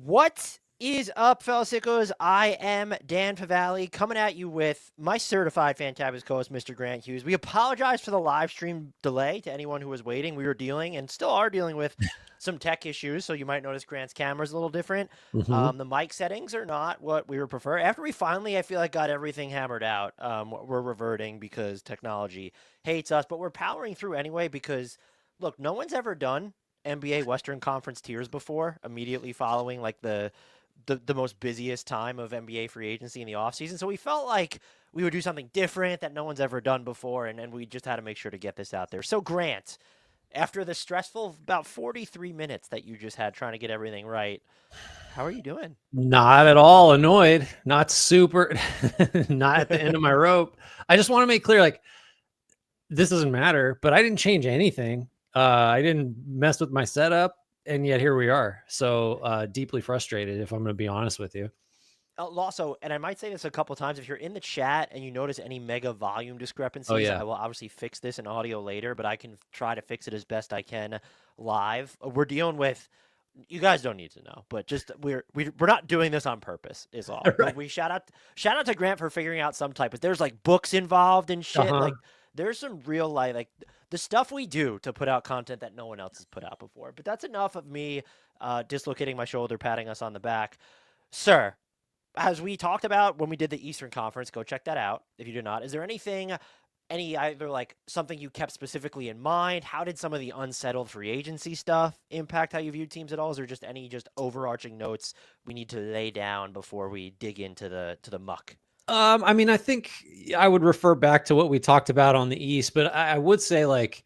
What is up, fellow sickos? I am Dan Favali coming at you with my certified Fantabulous co-host, Mr. Grant Hughes. We apologize for the live stream delay to anyone who was waiting. We were dealing and still are dealing with some tech issues, so you might notice Grant's camera is a little different. Mm-hmm. The mic settings are not what we would prefer. After we finally, I feel like, got everything hammered out, we're reverting because technology hates us, but we're powering through anyway because, look, no one's ever done NBA Western Conference tiers before, immediately following like the most busiest time of NBA free agency in the offseason. So we felt like we would do something different that no one's ever done before, and we just had to make sure to get this out there. So Grant, after the stressful about 43 minutes that you just had trying to get everything right, how are you doing? Not at all annoyed. Not super. Not at the end of my rope. I just want to make clear, like, this doesn't matter, but I didn't change anything. I didn't mess with my setup, and yet here we are. So deeply frustrated, if I'm going to be honest with you. Also, and I might say this a couple times, if you're in the chat and you notice any mega volume Oh discrepancies, yeah. I will obviously fix this in audio later, but I can try to fix it as best I can live. We're dealing with, you guys don't need to know, but just we're not doing this on purpose is all. Right. We shout out to Grant for figuring out some type, but there's like books involved and shit. Uh-huh. Like there's some real life, like the stuff we do to put out content that no one else has put out before. But that's enough of me dislocating my shoulder, patting us on the back. Sir, as we talked about when we did the Eastern Conference, go check that out if you did not. Is there anything, any either like something you kept specifically in mind? How did some of the unsettled free agency stuff impact how you viewed teams at all? Is there just any just overarching notes we need to lay down before we dig into the muck? I mean, I think I would refer back to what we talked about on the East, but I would say, like,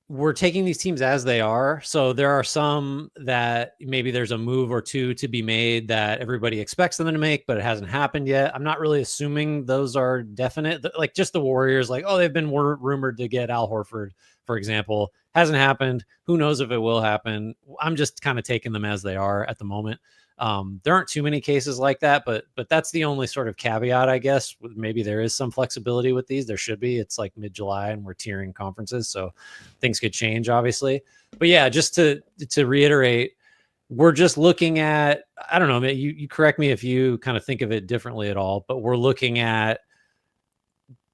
we're taking these teams as they are. So there are some that maybe there's a move or two to be made that everybody expects them to make, but it hasn't happened yet. I'm not really assuming those are definite. Like just the Warriors, like, oh, they've been rumored to get Al Horford, for example. Hasn't happened. Who knows if it will happen? I'm just kind of taking them as they are at the moment. There aren't too many cases like that, but that's the only sort of caveat, I guess. Maybe there is some flexibility with these. There should be. It's like mid-July and we're tiering conferences, so things could change, obviously. But yeah, just to reiterate, we're just looking at, I don't know, you correct me if you kind of think of it differently at all, but we're looking at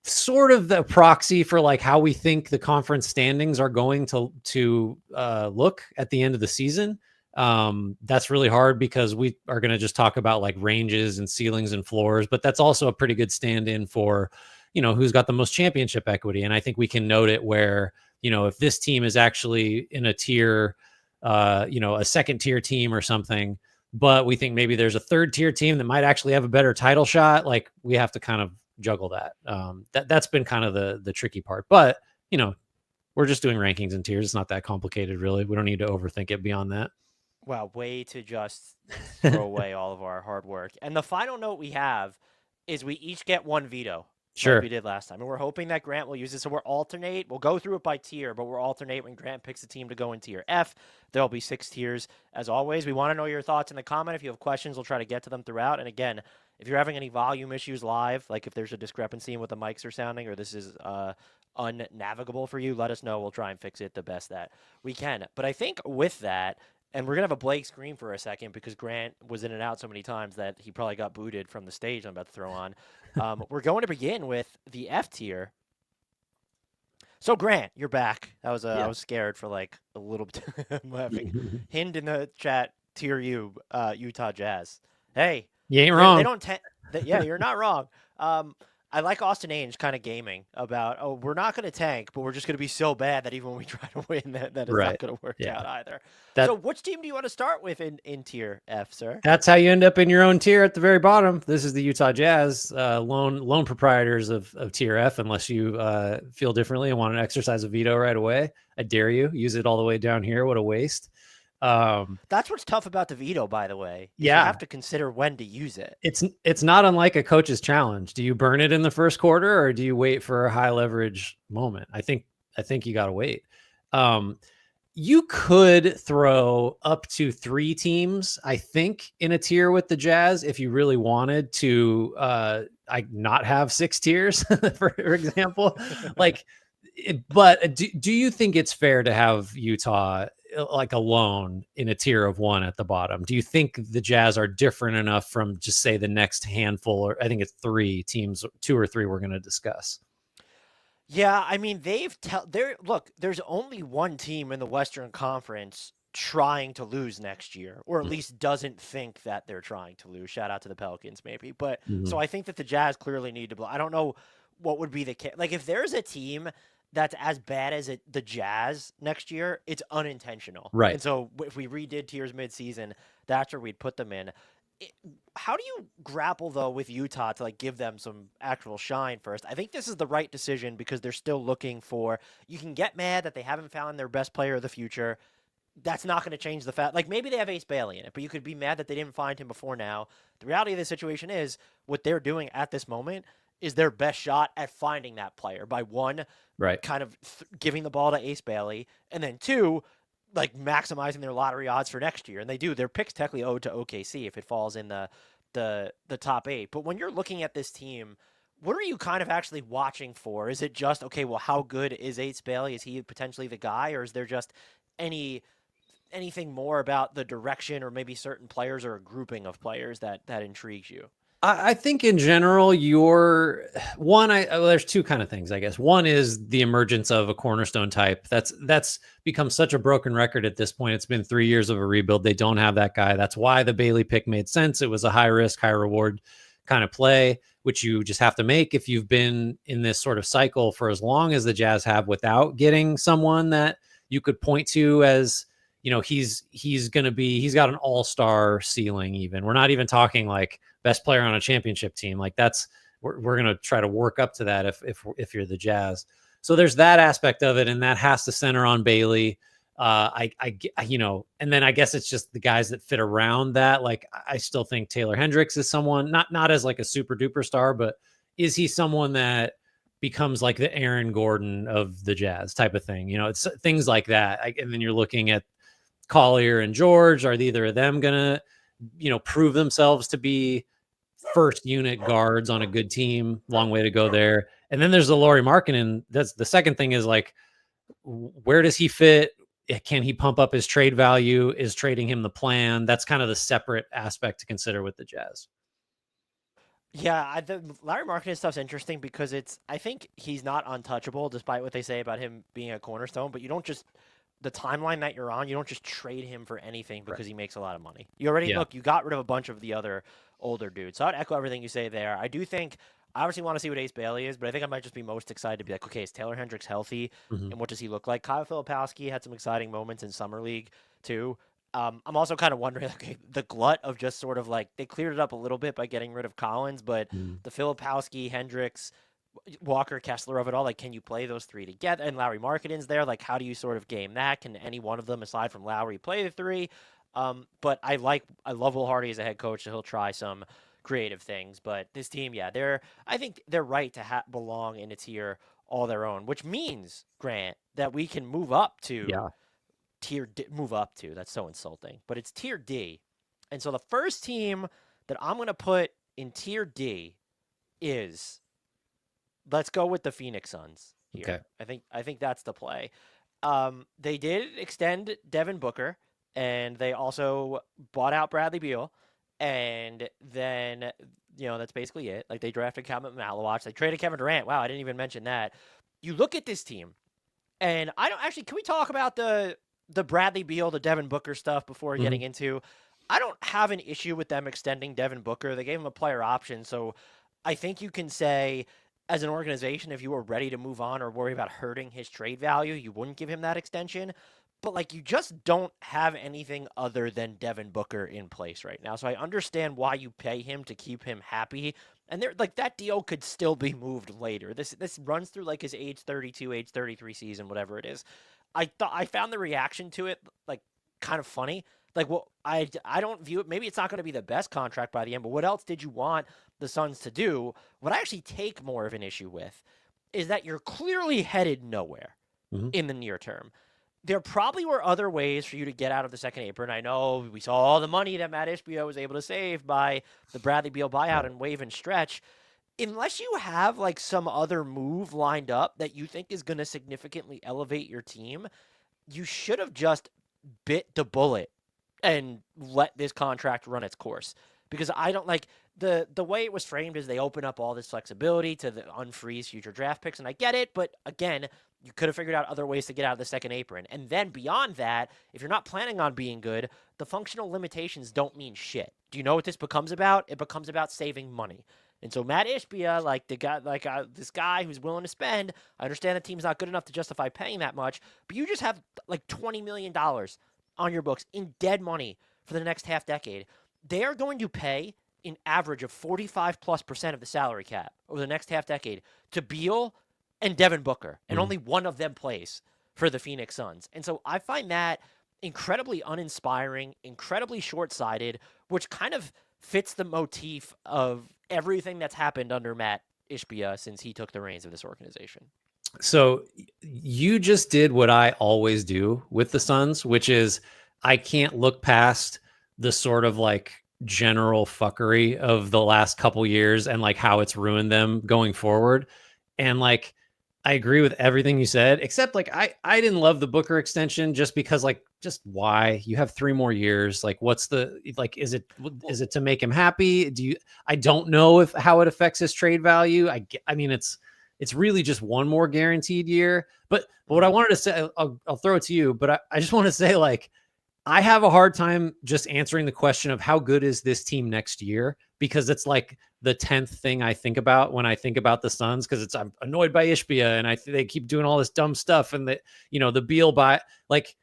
sort of the proxy for like how we think the conference standings are going to look at the end of the season. That's really hard because we are going to just talk about like ranges and ceilings and floors, but that's also a pretty good stand-in for, who's got the most championship equity. And I think we can note it where, if this team is actually in a tier, a second tier team or something, but we think maybe there's a third tier team that might actually have a better title shot. Like we have to kind of juggle that. That's been kind of the tricky part, but we're just doing rankings and tiers. It's not that complicated, really. We don't need to overthink it beyond that. Well, way to just throw away all of our hard work. And the final note we have is we each get one veto, like Sure. we did last time. And we're hoping that Grant will use it. So we're alternate. We'll go through it by tier, but we're alternate when Grant picks a team to go in tier F. There'll be 6 tiers as always. We want to know your thoughts in the comment. If you have questions, we'll try to get to them throughout. And again, if you're having any volume issues live, like if there's a discrepancy in what the mics are sounding or this is unnavigable for you, let us know. We'll try and fix it the best that we can. But I think with that, and we're going to have a blank screen for a second because Grant was in and out so many times that he probably got booted from the stage I'm about to throw on. We're going to begin with the F tier. So, Grant, you're back. I was scared for like a little bit. I'm laughing. Hind in the chat, tier U, Utah Jazz. Hey, You ain't they wrong. don't. Yeah, you're not wrong. I like Austin Ainge kind of gaming about, oh, we're not going to tank, but we're just going to be so bad that even when we try to win, that it's Right. not going to work Yeah. out either. That So which team do you want to start with in tier F, sir? that's how you end up in your own tier at the very bottom. This is the Utah Jazz, lone proprietors of tier F, unless you feel differently and want to exercise a veto right away. I dare you. Use it all the way down here. What a waste. That's what's tough about the veto, by the way. You Yeah. have to consider when to use it. It's not unlike a coach's challenge. Do you burn it in the first quarter or do you wait for a high leverage moment? I think you got to wait. You could throw up to 3 teams, I think, in a tier with the Jazz if you really wanted to not have 6 tiers, for example. Like, but do you think it's fair to have Utah like alone in a tier of one at the bottom? Do you think the Jazz are different enough from just say the next handful, or I think it's three teams, two or three we're going to discuss? Yeah, I mean there's only one team in the Western Conference trying to lose next year, or at least doesn't think that they're trying to lose. Shout out to the Pelicans, maybe. But so Mm-hmm. I think that the Jazz clearly need to blow. I don't know what would be the case. Like if there's a team that's as bad as the Jazz next year, it's unintentional. Right. And so if we redid tiers midseason, that's where we'd put them in. It, how do you grapple though with Utah to like give them some actual shine first? I think this is the right decision because they're still looking for. You can get mad that they haven't found their best player of the future. That's not going to change the fact. Like maybe they have Ace Bailey in it, but you could be mad that they didn't find him before now. The reality of the situation is what they're doing at this moment is their best shot at finding that player by one, Right. kind of giving the ball to Ace Bailey, and then two, like maximizing their lottery odds for next year. And they do. Their picks technically owed to OKC if it falls in the top eight. But when you're looking at this team, what are you kind of actually watching for? Is it just okay? Well, how good is Ace Bailey? Is he potentially the guy, or is there just any anything more about the direction or maybe certain players or a grouping of players that intrigues you? I think in general, your one, well, there's two kind of things, I guess. One is the emergence of a cornerstone type. That's become such a broken record at this point. It's been 3 years of a rebuild. They don't have that guy. That's why the Bailey pick made sense. It was a high risk, high reward kind of play, which you just have to make if you've been in this sort of cycle for as long as the Jazz have without getting someone that you could point to as, he's he's got an all-star ceiling. Even we're not even talking like best player on a championship team. Like we're going to try to work up to that if you're the Jazz. So there's that aspect of it, and that has to center on Bailey. And then I guess it's just the guys that fit around that. Like I still think Taylor Hendricks is someone not as like a super duper star, but is he someone that becomes like the Aaron Gordon of the Jazz type of thing? It's things like that. And then you're looking at Collier and George. Are either of them gonna prove themselves to be first unit guards on a good team? Long way to go there. And then there's the Lauri Markkanen. That's the second thing, is like, where does he fit? Can he pump up his trade value? Is trading him the plan? That's kind of the separate aspect to consider with the Jazz. Yeah, the Larry Markkinen stuff's interesting because I think he's not untouchable despite what they say about him being a cornerstone, but you don't just the timeline that you're on, you don't just trade him for anything because he makes a lot of money. You already you got rid of a bunch of the other older dudes. So I'd echo everything you say there. I do think I obviously want to see what Ace Bailey is, but I think I might just be most excited to be like, okay, is Taylor Hendricks healthy, Mm-hmm. and what does he look like? Kyle Filipowski had some exciting moments in summer league too. I'm also kind of wondering, okay, the glut of just sort of like they cleared it up a little bit by getting rid of Collins, but the Filipowski, Hendricks, Walker, Kessler of it all, like, can you play those three together? And Lowry Markkaden's there, like, how do you sort of game that? Can any one of them, aside from Lowry, play the three? But I love Will Hardy as a head coach, so he'll try some creative things. But this team, yeah, I think they're right to belong in a tier all their own, which means, Grant, that we can move up to move up to. That's so insulting, but it's tier D. And so the first team that I'm going to put in tier D is, let's go with the Phoenix Suns here. Okay. I think that's the play. They did extend Devin Booker, and they also bought out Bradley Beal, and then that's basically it. Like they drafted Kevin Malawach, they traded Kevin Durant. Wow, I didn't even mention that. You look at this team, and I don't actually. Can we talk about the Bradley Beal, the Devin Booker stuff before getting into? I don't have an issue with them extending Devin Booker. They gave him a player option, so I think you can say, as an organization, if you were ready to move on or worry about hurting his trade value, you wouldn't give him that extension. But like, you just don't have anything other than Devin Booker in place right now. So I understand why you pay him to keep him happy. And they're like, that deal could still be moved later. This runs through like his age 32, age 33 season, whatever it is. I found the reaction to it like kind of funny. Like, well, I don't view it. Maybe it's not going to be the best contract by the end, but what else did you want the Suns to do? What I actually take more of an issue with is that you're clearly headed nowhere in the near term. There probably were other ways for you to get out of the second apron. I know we saw all the money that Matt Ishbia was able to save by the Bradley Beal buyout and wave and stretch. Unless you have like some other move lined up that you think is going to significantly elevate your team, you should have just bit the bullet and let this contract run its course. Because I don't like the way it was framed is they open up all this flexibility to the unfreeze future draft picks, and I get it, but again, you could have figured out other ways to get out of the second apron. And then beyond that, if you're not planning on being good, the functional limitations don't mean shit. Do you know what this becomes about? It becomes about saving money. And so Matt Ishbia, like the guy, this guy who's willing to spend. I understand the team's not good enough to justify paying that much, but you just have like $20 million on your books in dead money for the next half decade. They are going to pay an average of 45+% of the salary cap over the next half decade to Beal and Devin Booker, and only one of them plays for the Phoenix Suns. And so I find that incredibly uninspiring, incredibly short-sighted, which kind of fits the motif of everything that's happened under Matt Ishbia since he took the reins of this organization. So you just did what I always do with the Suns, which is I can't look past the sort of like general fuckery of the last couple years and like how it's ruined them going forward. And like, I agree with everything you said, except like I didn't love the Booker extension just because like just why you have 3 more years. Like what's the like is it to make him happy? I don't know if how it affects his trade value. I mean it's really just 1 more guaranteed year. But what I wanted to say, I'll throw it to you, but I just want to say like I have a hard time just answering the question of how good is this team next year, because it's like the 10th thing I think about when I think about the Suns, because I'm annoyed by Ishbia and they keep doing all this dumb stuff, and the Beal by like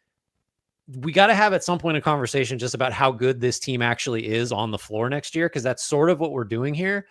we got to have at some point a conversation just about how good this team actually is on the floor next year, because that's sort of what we're doing here.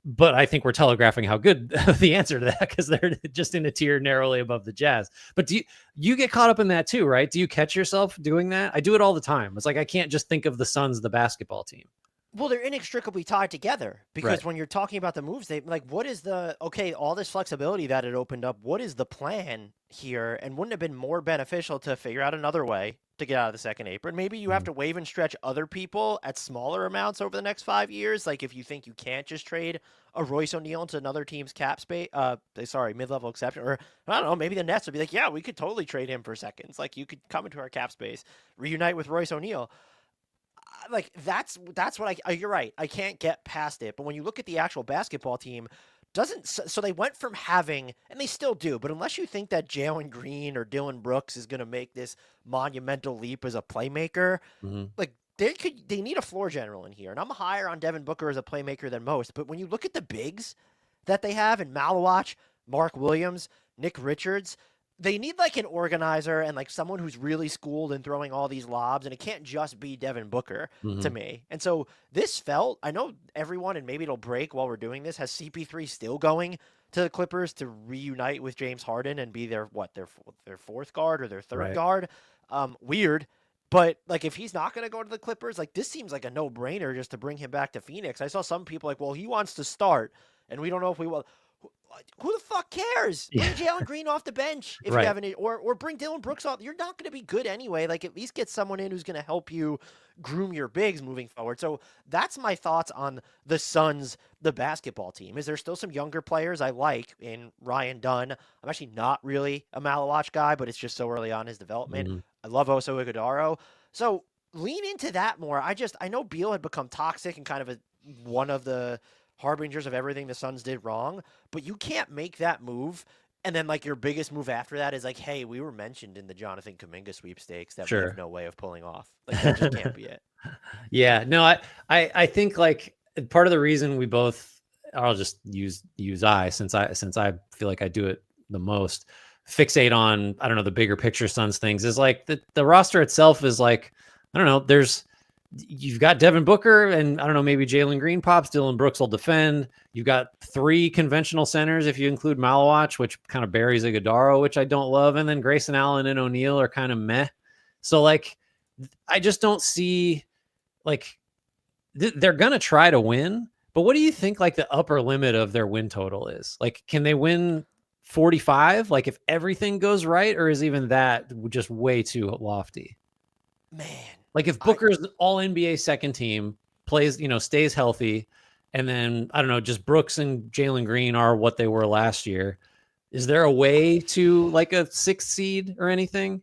But I think we're telegraphing how good the answer to that, because they're just in a tier narrowly above the Jazz. But do you get caught up in that too, right? Do you catch yourself doing that? I do it all the time. It's like I can't just think of the Suns, the basketball team. Well, they're inextricably tied together, because Right. when you're talking about the moves, they like what is all this flexibility that it opened up, what is the plan here? And wouldn't it have been more beneficial to figure out another way to get out of the second apron? Maybe you have to waive and stretch other people at smaller amounts over the next 5 years. Like if you think you can't just trade a Royce O'Neal into another team's cap space, mid-level exception, or I don't know, maybe the Nets would be like, yeah, we could totally trade him for seconds. Like you could come into our cap space, reunite with Royce O'Neal. Like that's what you're right. I can't get past it. But when you look at the actual basketball team, so they went from having, and they still do, but unless you think that Jalen Green or Dylan Brooks is going to make this monumental leap as a playmaker, like they need a floor general in here. And I'm higher on Devin Booker as a playmaker than most. But when you look at the bigs that they have in Malawach, Mark Williams, Nick Richards, they need like an organizer and like someone who's really schooled in throwing all these lobs, and it can't just be Devin Booker to me. And so I know everyone, and maybe it'll break while we're doing this, has CP3 still going to the Clippers to reunite with James Harden and be their fourth guard or their third guard. Weird. But like if he's not going to go to the Clippers, like this seems like a no-brainer just to bring him back to Phoenix. I saw some people like, well, he wants to start, and we don't know if we will. Who the fuck cares? Bring Jalen Green off the bench if you have any, or bring Dylan Brooks off. You're not going to be good anyway. Like at least get someone in who's going to help you groom your bigs moving forward. So that's my thoughts on the Suns, the basketball team. Is there still some younger players I like in Ryan Dunn? I'm actually not really a Malawach guy, but it's just so early on his development. I love Oso Ighodaro. So lean into that more. I know Beal had become toxic and kind of one of the harbingers of everything the Suns did wrong, but you can't make that move and then like your biggest move after that is like, hey, we were mentioned in the Jonathan Kuminga sweepstakes that we have no way of pulling off. Like that just can't be it. Yeah, no, I think like part of the reason we both, I'll just use since I feel like I do it the most, fixate on, I don't know, the bigger picture Suns things, is like the roster itself is like, I don't know, you've got Devin Booker and I don't know, maybe Jalen Green pops, Dylan Brooks will defend. You've got 3 conventional centers if you include Malawach, which kind of buries Ighodaro, which I don't love. And then Grayson Allen and O'Neal are kind of meh. So like, I just don't see like they're going to try to win, but what do you think like the upper limit of their win total is? Like, can they win 45? Like if everything goes right, or is even that just way too lofty? Man. Like if Booker's all NBA second team, plays, stays healthy, and then I don't know, just Brooks and Jalen Green are what they were last year, is there a way to like a 6th seed or anything?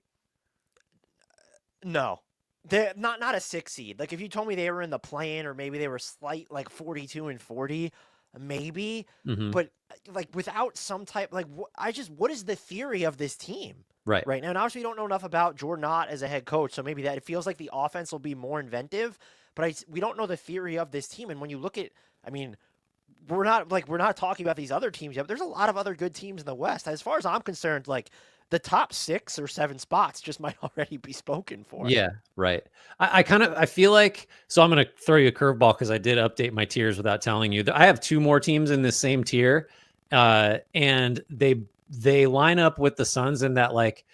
No. They're not a 6 seed. Like if you told me they were in the play-in or maybe they were slight like 42 and 40, maybe. Hmm. But like without some type like what is the theory of this team Right. right now? And obviously we don't know enough about Jordan Ott as a head coach, so maybe that it feels like the offense will be more inventive. But we don't know the theory of this team. And when you look at, I mean, we're not talking about these other teams yet. But there's a lot of other good teams in the West. As far as I'm concerned, like the top 6 or 7 spots just might already be spoken for. Yeah, right. I feel like, so I'm going to throw you a curveball because I did update my tiers without telling you that I have 2 more teams in this same tier, and they line up with the Suns in that like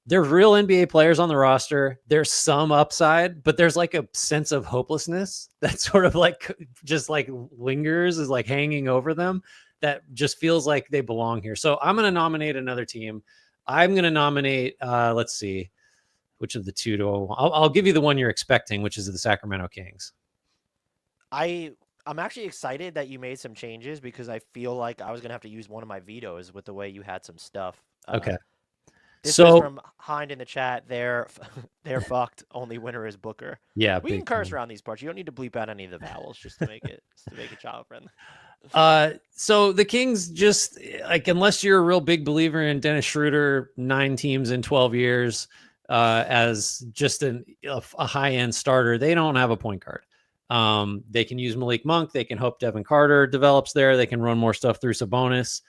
there's real NBA players on the roster. There's some upside, but there's like a sense of hopelessness that sort of like just like lingers, is like hanging over them, that just feels like they belong here. So I'm going to nominate another team. I'm going to nominate, let's see, which of the two do I want? I'll give you the one you're expecting, which is the Sacramento Kings. I'm actually excited that you made some changes because I feel like I was gonna have to use one of my vetoes with the way you had some stuff. Okay. This was So, from Hind in the chat. They're fucked. Only winner is Booker. yeah, We can big curse time. around these parts. You don't need to bleep out any of the vowels just to make it child friendly. So the Kings just like, unless you're a real big believer in Dennis Schroeder, 9 teams in 12 years, as just a high end starter, they don't have a point guard. They can use Malik Monk. They can hope Devin Carter develops there. They can run more stuff through Sabonis.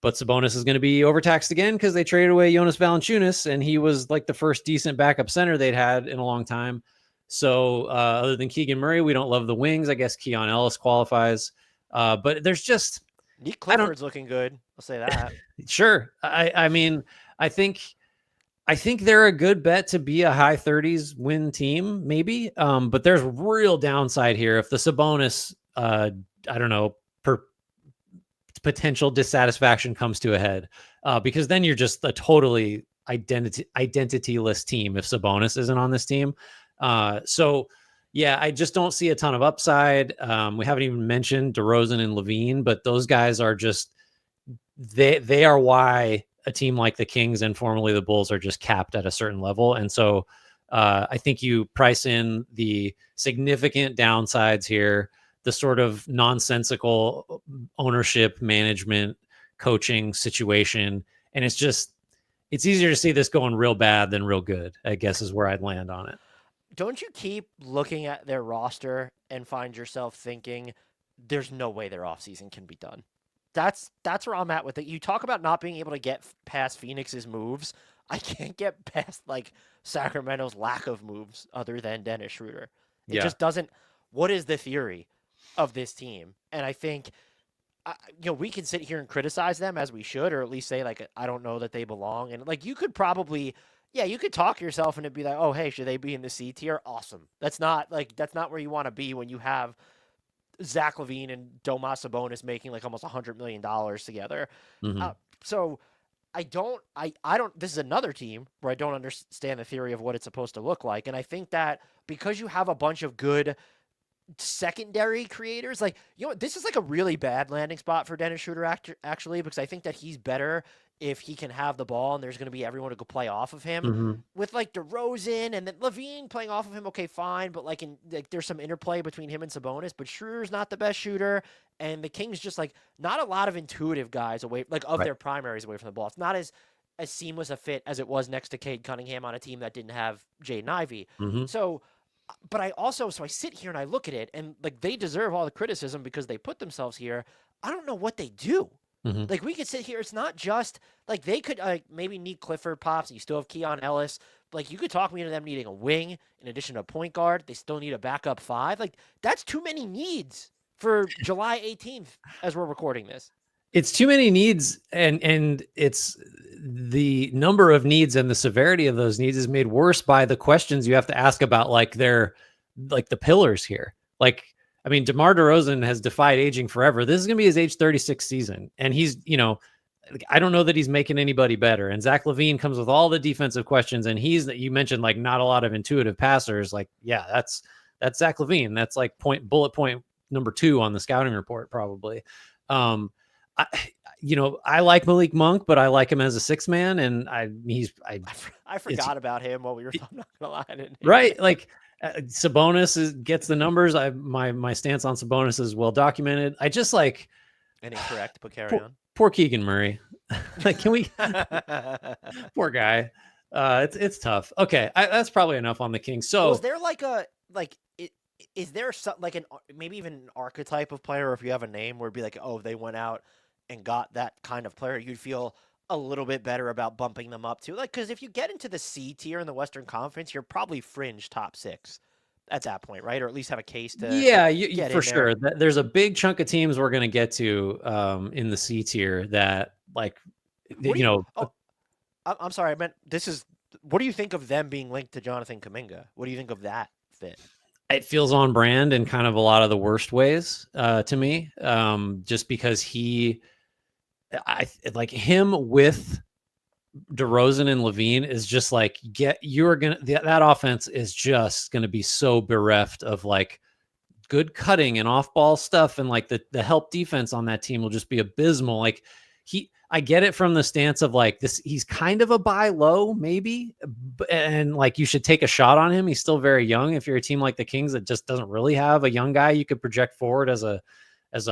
But Sabonis is going to be overtaxed again because they traded away Jonas Valanciunas, and he was like the first decent backup center they'd had in a long time. So other than Keegan Murray, we don't love the wings. I guess Keon Ellis qualifies. But there's just, Nick I don't, Clifford's looking good. I'll say that. sure. I mean, I think they're a good bet to be a high 30s win team, maybe. But there's real downside here if the Sabonis, I don't know, potential dissatisfaction comes to a head, because then you're just a totally identityless team if Sabonis isn't on this team. So yeah, I just don't see a ton of upside. We haven't even mentioned DeRozan and Levine, but those guys are just, they are why a team like the Kings and formerly the Bulls are just capped at a certain level. And so I think you price in the significant downsides here, the sort of nonsensical ownership, management, coaching situation. And it's easier to see this going real bad than real good, I guess, is where I'd land on it. Don't you keep looking at their roster and find yourself thinking, there's no way their offseason can be done? That's where I'm at with it. You talk about not being able to get past Phoenix's moves. I can't get past like Sacramento's lack of moves other than Dennis Schroeder. It just doesn't. What is the theory of this team? And I think, we can sit here and criticize them as we should, or at least say like, I don't know that they belong. And like, you could probably, you could talk yourself and it'd be like, oh, hey, should they be in the C tier? Awesome. That's not where you want to be when you have Zach LaVine and Domas Sabonis making like almost $100 million together. Mm-hmm. So I don't, this is another team where I don't understand the theory of what it's supposed to look like. And I think that because you have a bunch of good secondary creators, like, this is like a really bad landing spot for Dennis Schroeder actually, because I think that he's better if he can have the ball and there's going to be everyone to go play off of him. Mm-hmm. With like DeRozan and then Levine playing off of him, okay, fine, but like there's some interplay between him and Sabonis, but Schroeder's not the best shooter, and the Kings just like not a lot of intuitive guys away, like of their primaries away from the ball. It's not as seamless a fit as it was next to Cade Cunningham on a team that didn't have Jaden Ivey. Mm-hmm. So, but I sit here and I look at it and like they deserve all the criticism because they put themselves here. I don't know what they do. Mm-hmm. Like we could sit here. It's not just like they could maybe need Clifford pops. And you still have Keon Ellis. Like you could talk me into them needing a wing in addition to a point guard. They still need a backup 5. Like that's too many needs for July 18th as we're recording this. It's too many needs, and it's the number of needs and the severity of those needs is made worse by the questions you have to ask about like the pillars here. Like, I mean, DeMar DeRozan has defied aging forever. This is going to be his age 36 season. And he's, I don't know that he's making anybody better. And Zach LaVine comes with all the defensive questions. And you mentioned like not a lot of intuitive passers. Like, yeah, that's Zach LaVine. That's like bullet point number 2 on the scouting report, probably. I like Malik Monk, but I like him as a six man, and I forgot about him while we were. I'm not gonna lie, I didn't. Right, like Sabonis gets the numbers. My stance on Sabonis is well documented. I just like and incorrect, but carry poor, on. poor Keegan Murray. Like, can we? Poor guy. It's tough. Okay, that's probably enough on the Kings. So, was there is there some maybe even an archetype of player, or if you have a name where it'd be like, oh, they went out and got that kind of player, you'd feel a little bit better about bumping them up to, like, because if you get into the C tier in the Western Conference, you're probably fringe top 6 at that point, right? Or at least have a case to get for in sure. there. There's a big chunk of teams we're going to get to in the C tier that, like, Oh, I'm sorry. I meant this is. What do you think of them being linked to Jonathan Kuminga? What do you think of that fit? It feels on brand in kind of a lot of the worst ways to me, just because I like him with DeRozan and Levine is just like, that offense is just going to be so bereft of like good cutting and off ball stuff. And like the help defense on that team will just be abysmal. Like I get it from the stance of like this, he's kind of a buy low maybe, and like you should take a shot on him. He's still very young. If you're a team like the Kings that just doesn't really have a young guy you could project forward as a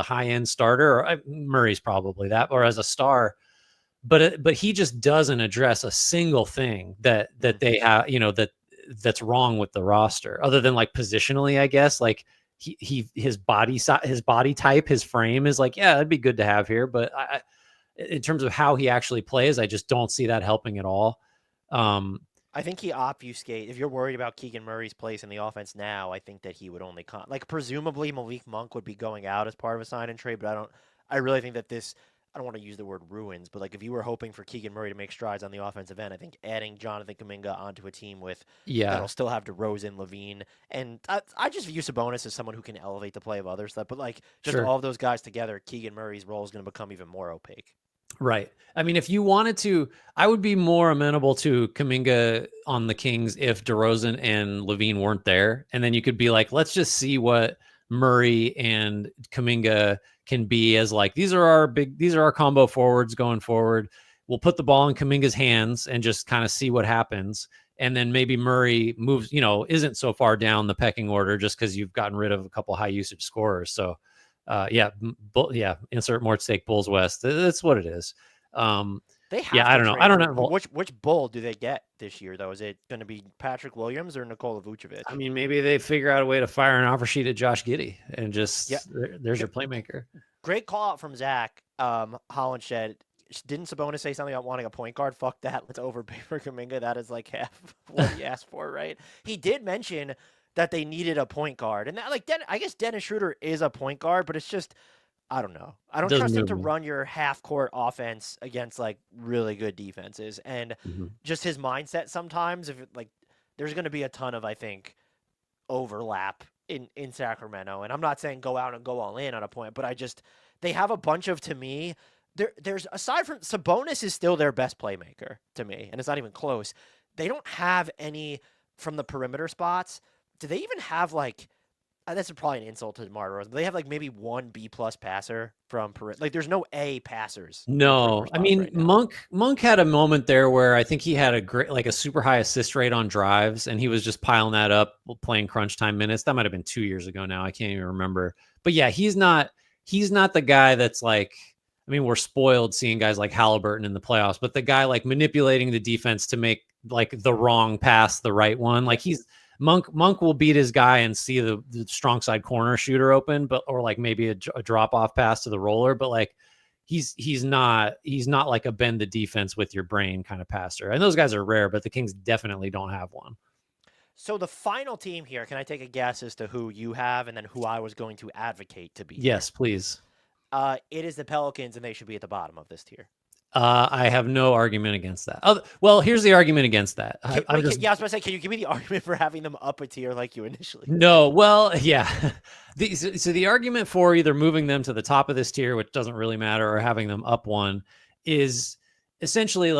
high end starter, or Murray's probably that, or as a star. But he just doesn't address a single thing that they have, that's wrong with the roster, other than like positionally, I guess. Like his body type, his frame is like, yeah, that'd be good to have here. But in terms of how he actually plays, I just don't see that helping at all. I think he obfuscates. If you're worried about Keegan Murray's place in the offense now, I think that he would only presumably Malik Monk would be going out as part of a sign and trade, but I really think that this, I don't want to use the word ruins, but like if you were hoping for Keegan Murray to make strides on the offensive end, I think adding Jonathan Kuminga onto a team that'll still have DeRozan, Levine, and I just view Sabonis as someone who can elevate the play of other stuff. But like just all of those guys together, Keegan Murray's role is going to become even more opaque. Right. I mean, if you wanted to, I would be more amenable to Kuminga on the Kings if DeRozan and Levine weren't there, and then you could be like, let's just see what Murray and Kuminga can be as like, these are our combo forwards going forward. We'll put the ball in Kuminga's hands and just kind of see what happens. And then maybe Murray moves, isn't so far down the pecking order just because you've gotten rid of a couple high usage scorers. So insert more stake Bulls West. That's what it is. They have I don't know. I don't know. Which Bull do they get this year, though? Is it going to be Patrick Williams or Nikola Vucevic? I mean, maybe they figure out a way to fire an offer sheet at Josh Giddey and just, there's your playmaker. Great call out from Zach Hollenshed. Didn't Sabonis say something about wanting a point guard? Fuck that. Let's overpay for Kuminga. That is like half what he asked for, right? He did mention that they needed a point guard. And that, I guess Dennis Schroeder is a point guard, but it's just, I don't know. I don't trust him to run your half-court offense against, like, really good defenses. And just his mindset sometimes, there's going to be a ton of, I think, overlap in Sacramento. And I'm not saying go out and go all in on a point, but they have a bunch of, to me, there's, aside from, Sabonis is still their best playmaker, to me, and it's not even close. They don't have any from the perimeter spots. Do they even have, that's probably an insult to DeMar DeRozan. They have maybe one B+ passer from perimeter. There's no A passers. No, I mean, right, Monk had a moment there where I think he had a super high assist rate on drives, and he was just piling that up playing crunch time minutes. That might have been 2 years ago now. I can't even remember. But yeah, he's not the guy that's like, I mean, we're spoiled seeing guys like Halliburton in the playoffs, but the guy manipulating the defense to make the wrong pass the right one. Like Monk will beat his guy and see the strong side corner shooter open, or maybe a drop off pass to the roller. But he's not like a bend the defense with your brain kind of passer. And those guys are rare, but the Kings definitely don't have one. So the final team here, can I take a guess as to who you have and then who I was going to advocate to be? Yes, please. It is the Pelicans, and they should be at the bottom of this tier. I have no argument against that. Well, here's the argument against that. I was about to say, can you give me the argument for having them up a tier like you initially? No, well, yeah. So the argument for either moving them to the top of this tier, which doesn't really matter, or having them up one, is essentially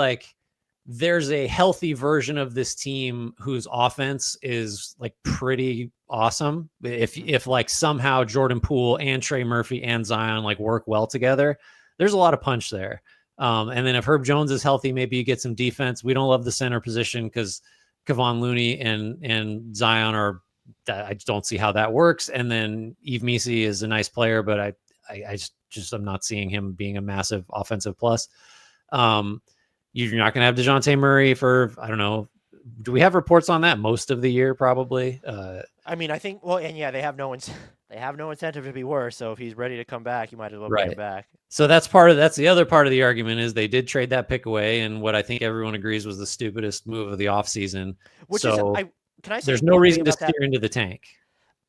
there's a healthy version of this team whose offense is pretty awesome. If somehow Jordan Poole and Trey Murphy and Zion work well together, there's a lot of punch there. And then if Herb Jones is healthy, maybe you get some defense. We don't love the center position because Kevon Looney and Zion are. I don't see how that works. And then Yves Missi is a nice player, but I just I'm not seeing him being a massive offensive plus. You're not going to have DeJounte Murray for, I don't know. Do we have reports on that most of the year? Probably. I mean, I think, well, and yeah, they have no incentive to be worse. So if he's ready to come back, you might as well bring him back. So that's the other part of the argument is they did trade that pick away, and what I think everyone agrees was the stupidest move of the offseason. Which so can I say there's no reason to steer into the tank.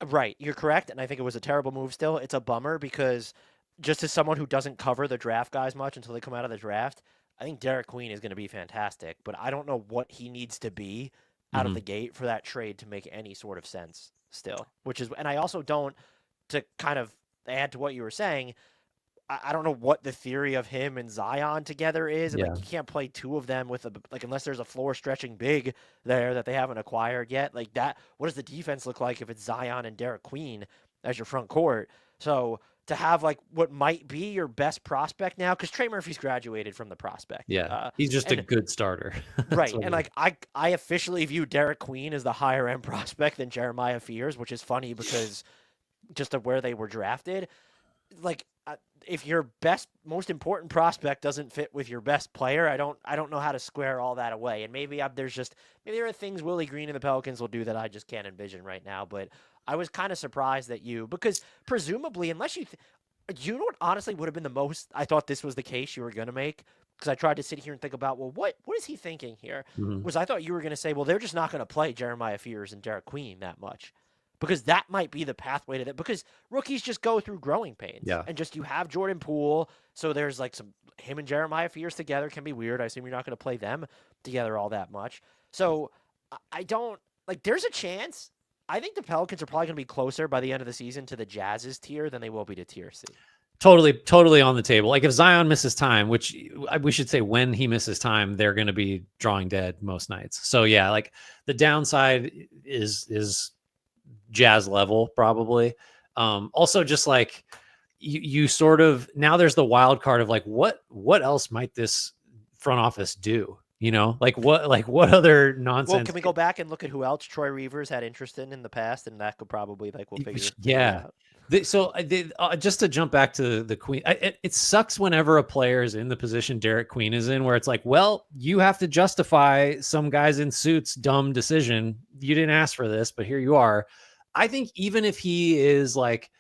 Right, you're correct, and I think it was a terrible move still. It's a bummer because just as someone who doesn't cover the draft guys much until they come out of the draft, I think Derek Queen is going to be fantastic, but I don't know what he needs to be out of the gate for that trade to make any sort of sense still, and I also don't, to kind of add to what you were saying, I don't know what the theory of him and Zion together is. And, like, you can't play two of them with unless there's a floor stretching big there that they haven't acquired yet. Like that, what does the defense look like if it's Zion and Derek Queen as your front court? So to have like what might be your best prospect now, because Trey Murphy's graduated from the prospect. Yeah, he's just a good starter. Right. And like I officially view Derek Queen as the higher end prospect than Jeremiah Fears, which is funny because just of where they were drafted. Like, if your most important prospect doesn't fit with your best player, I don't know how to square all that away. And maybe there are things Willie Green and the Pelicans will do that I just can't envision right now. But I was kind of surprised that because presumably, unless you know what honestly would have been the most, I thought this was the case you were going to make, because I tried to sit here and think about, well, what is he thinking here? Was I thought you were going to say, well, they're just not going to play Jeremiah Fears and Derek Queen that much. Because that might be the pathway to that. Because rookies just go through growing pains. Yeah. And just you have Jordan Poole. So there's like him and Jeremiah Fears together can be weird. I assume you're not going to play them together all that much. So I don't, like, there's a chance. I think the Pelicans are probably going to be closer by the end of the season to the Jazz's tier than they will be to tier C. Totally on the table. Like if Zion misses time, which we should say when he misses time, they're going to be drawing dead most nights. So yeah, like the downside is Jazz level probably. Also just like you sort of, now there's the wild card of like what else might this front office do, you know, like what other nonsense. Well, can we go back and look at who else Troy Reavers had interest in the past, and that could probably, like, we'll figure out. Just to jump back to the Queen, it sucks whenever a player is in the position Derek Queen is in, where it's like, well, you have to justify some guys in suits dumb decision. You didn't ask for this, but here you are. I think even if he is like,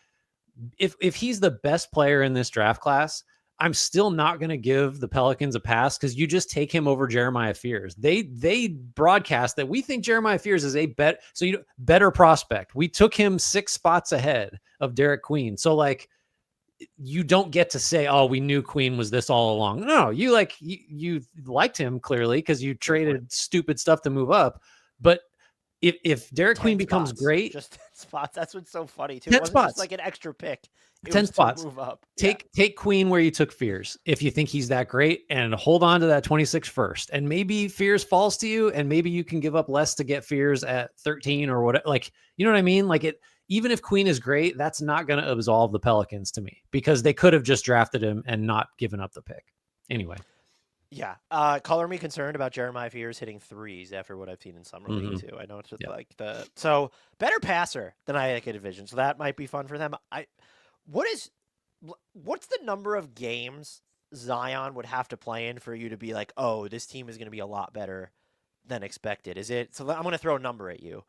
if he's the best player in this draft class, I'm still not going to give the Pelicans a pass because you just take him over Jeremiah Fears. They broadcast that we think Jeremiah Fears is a better prospect. We took him 6 spots ahead of Derek Queen. So like, you don't get to say, oh, we knew Queen was this all along. No, you liked him clearly because you traded stupid stuff to move up. But if Derek Queen becomes great, just 10 spots. That's what's so funny too. 10 It wasn't spots, just like an extra pick. It 10 was spots. To move up. Take Queen where you took Fears if you think he's that great, and hold on to that 26 first. And maybe Fears falls to you, and maybe you can give up less to get Fears at 13 or whatever. Like, you know what I mean? Like even if Queen is great, that's not going to absolve the Pelicans to me, because they could have just drafted him and not given up the pick. Anyway. Yeah. Color me concerned about Jeremiah Fears hitting threes after what I've seen in Summer League too. I know it's just so better passer than I could envision. So that might be fun for them. What's the number of games Zion would have to play in for you to be like, oh, this team is going to be a lot better than expected? Is it? So I'm going to throw a number at you.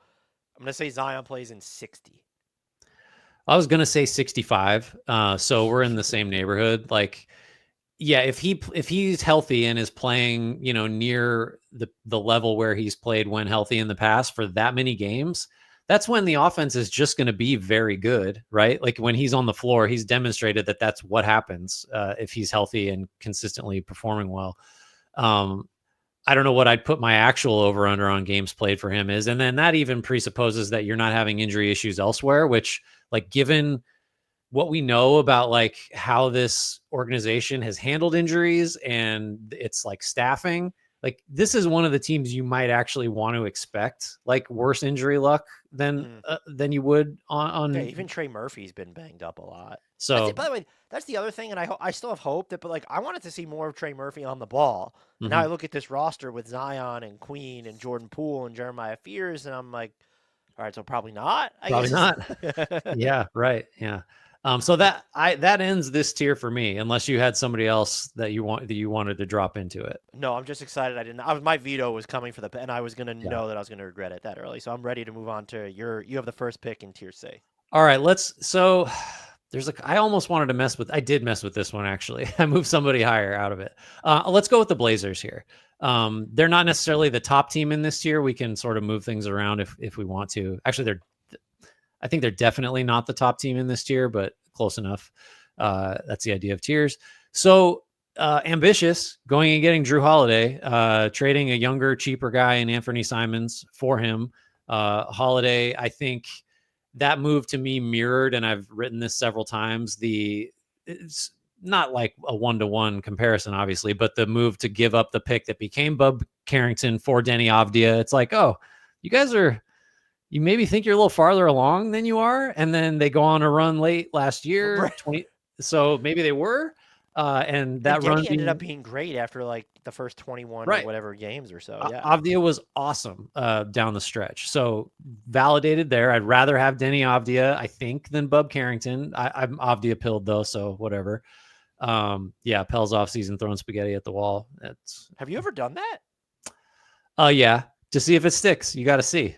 I'm going to say Zion plays in 60. I was going to say 65. So we're in the same neighborhood. Like, yeah, if he's healthy and is playing, you know, near the level where he's played when healthy in the past for that many games, that's when the offense is just going to be very good, right? Like when he's on the floor, he's demonstrated that that's what happens if he's healthy and consistently performing well. I don't know what I'd put my actual over-under on games played for him is. And then that even presupposes that you're not having injury issues elsewhere, which, like, given what we know about like how this organization has handled injuries and it's like staffing, like this is one of the teams you might actually want to expect like worse injury luck than you would Yeah, on even Trey Murphy's been banged up a lot. That's it. so By the way, that's the other thing, and I still have hope that, but like I wanted to see more of Trey Murphy on the ball. And now I mhm, look at this roster with Zion and Queen and Jordan Poole and Jeremiah Fears, and I'm like, all right, so probably not. I probably guess. not. Yeah, right. Yeah. So that ends this tier for me, unless you had somebody else that you wanted to drop into it. No, I'm just excited. My veto was coming for and I was gonna Yeah. know that I was gonna regret it that early. So I'm ready to move on to You have the first pick in tier C. All right, so there's like I almost wanted to I did mess with this one actually. I moved somebody higher out of it. Let's go with the Blazers here. They're not necessarily the top team in this tier. We can sort of move things around if we want to. Actually, I think they're definitely not the top team in this tier, but close enough. That's the idea of tiers. So ambitious, going and getting Drew Holiday, trading a younger, cheaper guy in Anthony Simons for him. Holiday, I think that move to me mirrored, and I've written this several times. It's not like a 1-to-1 comparison, obviously, but the move to give up the pick that became Bub Carrington for Denny Avdia. It's like, oh, you maybe think you're a little farther along than you are, and then they go on a run late last year, Right. 20. So maybe they were, and that And run Denny ended up being great after like the first 21 or right. whatever games or so. Yeah. Avdia was awesome down the stretch. So validated there. I'd rather have Denny Avdia, I think, than Bub Carrington. I'm Avdia pilled though, so whatever. Yeah, Pell's off season throwing spaghetti at the wall. Have you ever done that? Yeah, to see if it sticks. You got to see.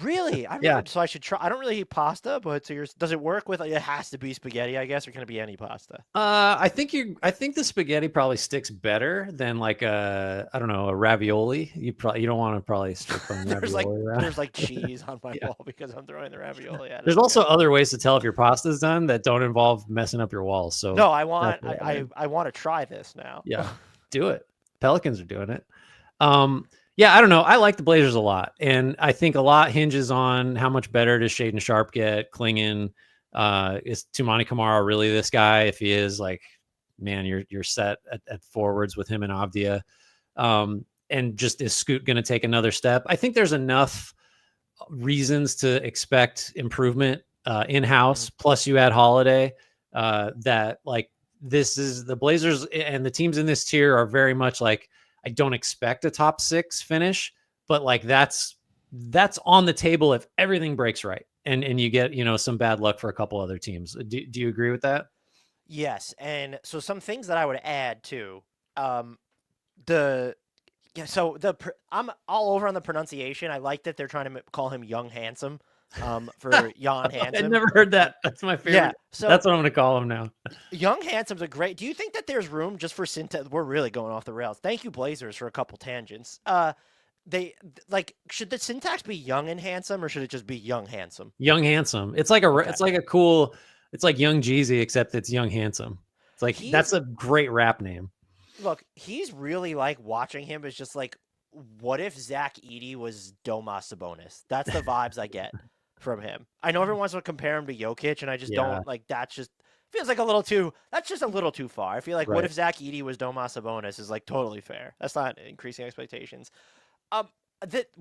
Really? I've Yeah. never. So I should try. I don't really eat pasta, but does it work with? It has to be spaghetti, I guess, or can it be any pasta? I think the spaghetti probably sticks better than like I don't know, a ravioli. You don't want to probably stick from ravioli around. There's like cheese on my Yeah. wall because I'm throwing the ravioli at it. There's also other ways to tell if your pasta's done that don't involve messing up your walls. So no, I want to try this now. yeah, do it. Pelicans are doing it. Yeah, I don't know. I like the Blazers a lot, and I think a lot hinges on how much better does Shaden Sharp get. Klingon, is Tumani Kamara really this guy? If he is, like, man, you're set at forwards with him and Avdia. And just is Scoot going to take another step? I think there's enough reasons to expect improvement in house. Plus, you add Holiday. That like this is the Blazers and the teams in this tier are very much like. I don't expect a top 6 finish, but like that's on the table if everything breaks right and you get, some bad luck for a couple other teams. Do you agree with that? Yes, and so some things that I would add too. I'm all over on the pronunciation. I like that they're trying to call him Young Handsome. For Jan Handsome. I've never heard that. That's my favorite. Yeah, so that's what I'm going to call him now. Young Handsome's a great. Do you think that there's room just for syntax? We're really going off the rails. Thank you, Blazers, for a couple tangents. Should the syntax be Young and Handsome, or should it just be Young Handsome? Young Handsome. It's like it's like a cool. It's like Young Jeezy, except it's Young Handsome. It's like that's a great rap name. Look, he's really like watching him is just like, what if Zach Edey was Domas Sabonis? That's the vibes I get from him. I know everyone wants to compare him to Jokic, and I just don't like. That just feels like that's just a little too far. I feel like what if Zach Edey was Domas Sabonis is like totally fair. That's not increasing expectations.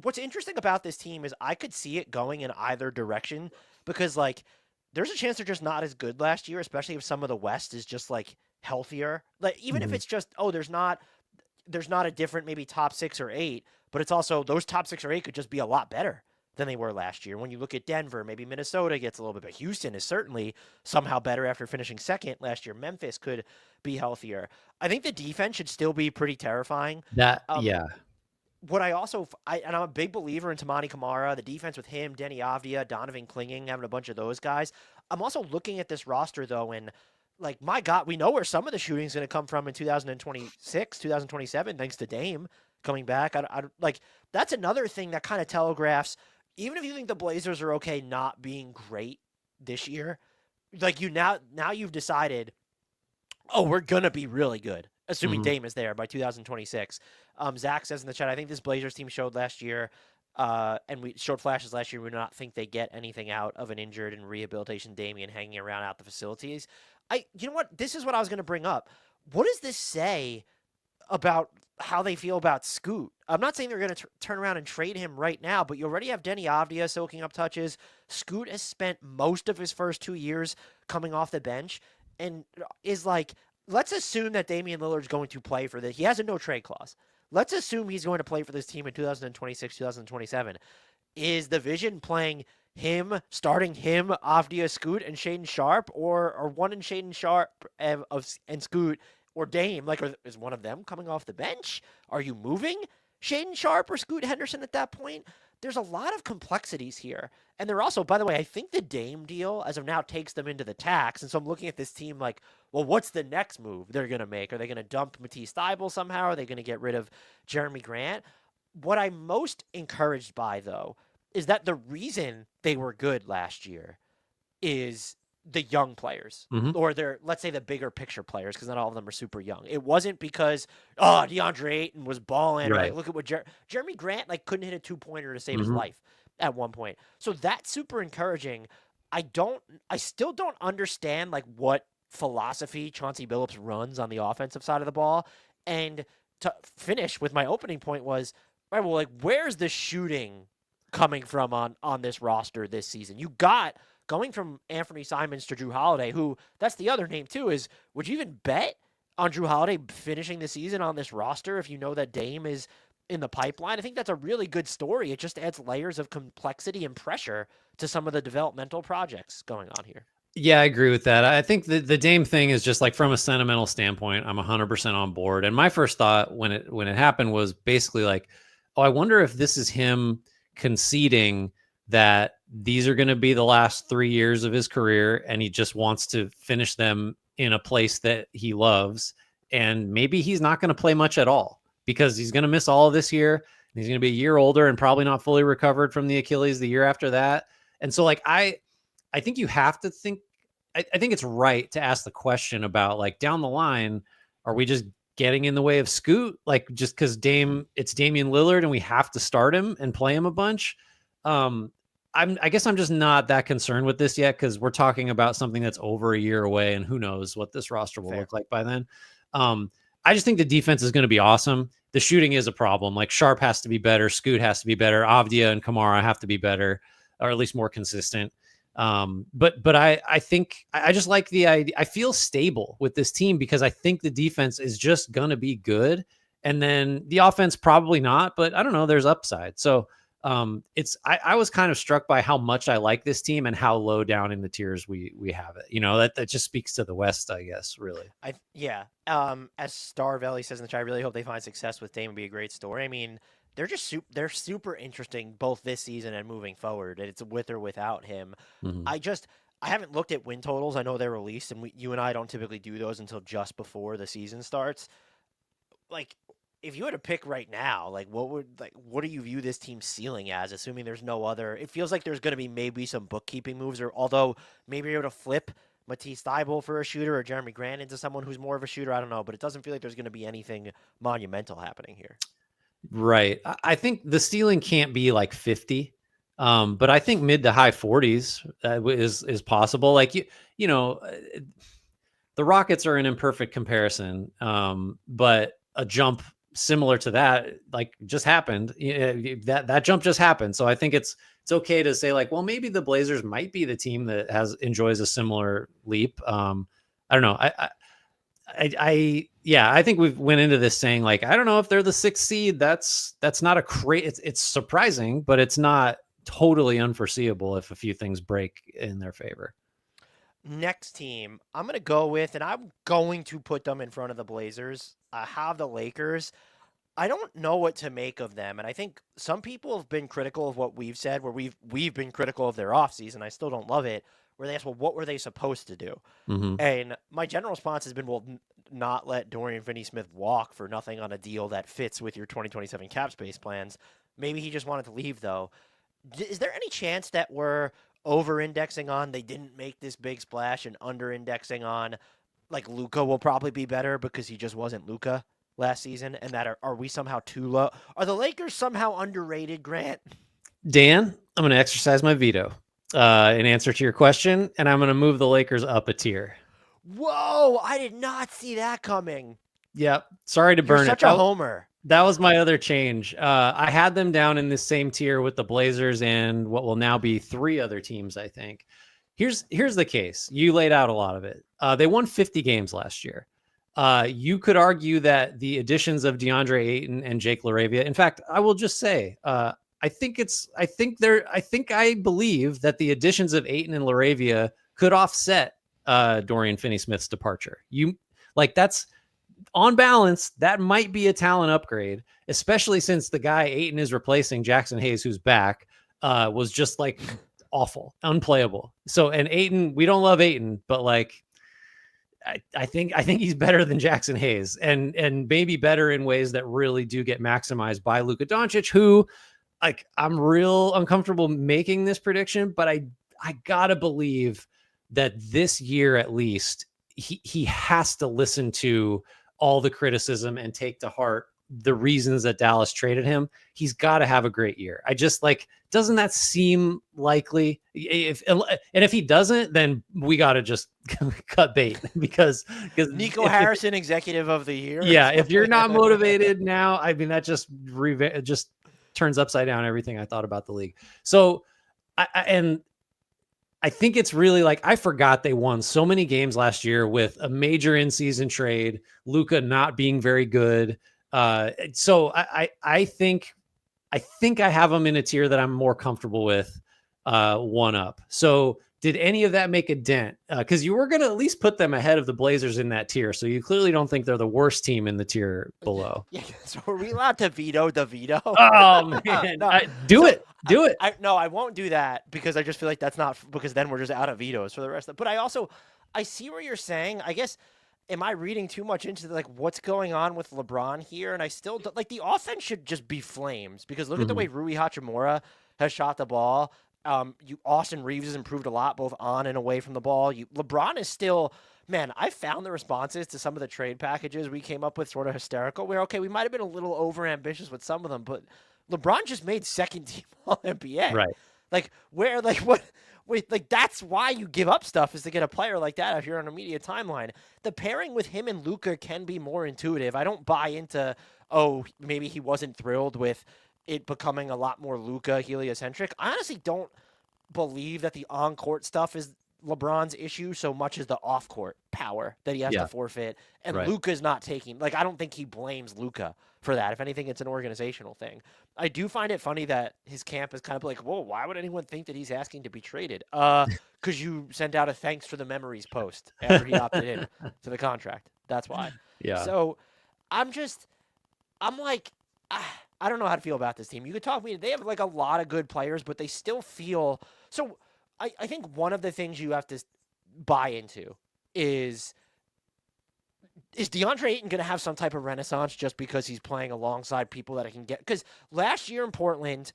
What's interesting about this team is I could see it going in either direction because like there's a chance they're just not as good last year, especially if some of the West is just like healthier. Like even if it's just there's not a different maybe top 6 or 8, but it's also those top 6 or 8 could just be a lot better than they were last year. When you look at Denver, maybe Minnesota gets a little bit, but Houston is certainly somehow better after finishing second last year. Memphis could be healthier. I think the defense should still be pretty terrifying. What I also, and I'm a big believer in Tumani Kamara, the defense with him, Denny Avdia, Donovan Klinging, having a bunch of those guys. I'm also looking at this roster though, and like, my God, we know where some of the shooting is going to come from in 2026, 2027, thanks to Dame coming back. I like that's another thing that kind of telegraphs. Even if you think the Blazers are okay not being great this year, like now you've decided, we're gonna be really good, assuming Dame is there by 2026. Zach says in the chat, I think this Blazers team showed last year, and we showed flashes last year. We do not think they get anything out of an injured and rehabilitation Damian hanging around out the facilities. You know what? This is what I was going to bring up. What does this say about how they feel about Scoot. I'm not saying they're going to turn around and trade him right now, but you already have Denny Avdia soaking up touches. Scoot has spent most of his first 2 years coming off the bench and is like, let's assume that Damian Lillard's going to play for this. He has a no trade clause. Let's assume he's going to play for this team in 2026, 2027. Is the vision playing him, starting him, Avdia, Scoot, and Shaden Sharp, or one in Shaden Sharp and Scoot, or Dame? Like, is one of them coming off the bench? Are you moving Shaden Sharp or Scoot Henderson at that point? There's a lot of complexities here. And they're also, by the way, I think the Dame deal, as of now, takes them into the tax. And so I'm looking at this team like, well, what's the next move they're going to make? Are they going to dump Matisse Thybulle somehow? Are they going to get rid of Jeremy Grant? What I'm most encouraged by, though, is that the reason they were good last year is the young players, or let's say the bigger picture players, because not all of them are super young. It wasn't because DeAndre Ayton was balling. Right. Like, look at what Jeremy Grant like couldn't hit a 2-pointer to save his life at one point. So that's super encouraging. I still don't understand like what philosophy Chauncey Billups runs on the offensive side of the ball. And to finish with my opening point was, right, well, like, where's the shooting coming from on this roster this season? You got going from Anthony Simons to Drew Holiday, who, that's the other name too, is would you even bet on Drew Holiday finishing the season on this roster if you know that Dame is in the pipeline? I think that's a really good story. It just adds layers of complexity and pressure to some of the developmental projects going on here. Yeah, I agree with that. I think the Dame thing is just like, from a sentimental standpoint, I'm 100% on board. And my first thought when it happened was basically like, oh, I wonder if this is him conceding that these are going to be the last 3 years of his career, and he just wants to finish them in a place that he loves. And maybe he's not going to play much at all because he's going to miss all of this year. And he's going to be a year older and probably not fully recovered from the Achilles the year after that. And so like, I think you have to think, I think it's right to ask the question about like, down the line, are we just getting in the way of Scoot? Like, just because it's Damian Lillard and we have to start him and play him a bunch. I guess I'm just not that concerned with this yet, because we're talking about something that's over a year away, and who knows what this roster will look like by then. I just think the defense is going to be awesome. The shooting is a problem. Like, Sharp has to be better. Scoot has to be better. Avdia and Kamara have to be better, or at least more consistent. But I think I just like the idea. I feel stable with this team because I think the defense is just going to be good. And then the offense, probably not, but I don't know, there's upside. So I was kind of struck by how much I like this team and how low down in the tiers we have it. You know, that just speaks to the West, I guess, really. As Starvelli says in the chat, I really hope they find success with Dame. Would be a great story. I mean, they're super interesting both this season and moving forward. And it's with or without him. I haven't looked at win totals. I know they're released, and you and I don't typically do those until just before the season starts. Like, if you had to pick right now, like, what do you view this team's ceiling as, assuming there's no other? It feels like there's going to be maybe some bookkeeping moves, or although maybe you're able to flip Matisse Thybulle for a shooter or Jeremy Grant into someone who's more of a shooter. I don't know, but it doesn't feel like there's going to be anything monumental happening here. Right. I think the ceiling can't be like 50. But I think mid to high 40s is possible. Like, you know, the Rockets are an imperfect comparison, but a jump similar to that, like, just happened. That jump just happened. So I think it's okay to say like, well, maybe the Blazers might be the team that enjoys a similar leap. I don't know. I think we've went into this saying like, I don't know if they're the 6th seed. That's not a great. It's surprising, but it's not totally unforeseeable if a few things break in their favor. Next team I'm going to go with, and I'm going to put them in front of the Blazers. I have the Lakers. I don't know what to make of them, and I think some people have been critical of what we've said, where we've been critical of their offseason. I still don't love it, where they ask, well, what were they supposed to do? And my general response has been, well, not let Dorian Finney-Smith walk for nothing on a deal that fits with your 2027 cap space plans. Maybe he just wanted to leave, though. Is there any chance that we're over-indexing on they didn't make this big splash, and under-indexing on, like, Luka will probably be better because he just wasn't Luka last season, and that are we somehow too low? Are the Lakers somehow underrated, Grant? Dan, I'm going to exercise my veto in answer to your question, and I'm going to move the Lakers up a tier. Whoa, I did not see that coming. Yep. Sorry to burn it. You're such a homer. That was my other change. I had them down in the same tier with the Blazers and what will now be 3 other teams, I think. Here's the case. You laid out a lot of it. They won 50 games last year. You could argue that the additions of DeAndre Ayton and Jake LaRavia. In fact, I will just say, I believe that the additions of Ayton and LaRavia could offset Dorian Finney-Smith's departure. That's on balance, that might be a talent upgrade, especially since the guy Ayton is replacing, Jackson Hayes, who's back, was just like awful, unplayable. So, and Ayton, we don't love Ayton, but like, I think he's better than Jackson Hayes, and maybe better in ways that really do get maximized by Luka Doncic, who, like, I'm real uncomfortable making this prediction, but I gotta believe that this year at least he has to listen to all the criticism and take to heart the reasons that Dallas traded him. He's got to have a great year. I just like, doesn't that seem likely? If he doesn't, then we got to just cut bait because Nico Harrison, executive of the year. Yeah. If you're not motivated now, I mean, that just turns upside down everything I thought about the league. So I think it's really like, I forgot they won so many games last year with a major in-season trade, Luka not being very good. So I think I have them in a tier that I'm more comfortable with, 1 up. So did any of that make a dent? Because you were going to at least put them ahead of the Blazers in that tier. So you clearly don't think they're the worst team in the tier below. Yeah. So are we allowed to veto the veto? Oh man, No. Do it. No, I won't do that because I just feel like that's not, because then we're just out of vetoes for the rest of it. But I see what you're saying. I guess, am I reading too much into like what's going on with LeBron here? And I still like, the offense should just be flames, because look at the way Rui Hachimura has shot the ball. Austin Reeves has improved a lot, both on and away from the ball. LeBron is still, man, I found the responses to some of the trade packages we came up with sort of hysterical, where, okay, we might have been a little over ambitious with some of them, but LeBron just made second team All NBA. Right. Like, where, like, what? Wait, like, that's why you give up stuff, is to get a player like that if you're on a media timeline. The pairing with him and Luka can be more intuitive. I don't buy into, oh, maybe he wasn't thrilled with it becoming a lot more Luka heliocentric. I honestly don't believe that the on-court stuff is LeBron's issue so much as the off-court power that he has to forfeit. And right. Luka's not taking, like, I don't think he blames Luka for that. If anything, it's an organizational thing. I do find it funny that his camp is kind of like, whoa, why would anyone think that he's asking to be traded? Because you sent out a thanks for the memories post after he opted in to the contract. That's why. Yeah. So I'm like, I don't know how to feel about this team. You could talk to me. They have like a lot of good players, but they still feel so. I think one of the things you have to buy into is DeAndre Ayton going to have some type of renaissance just because he's playing alongside people that I can get? Because last year in Portland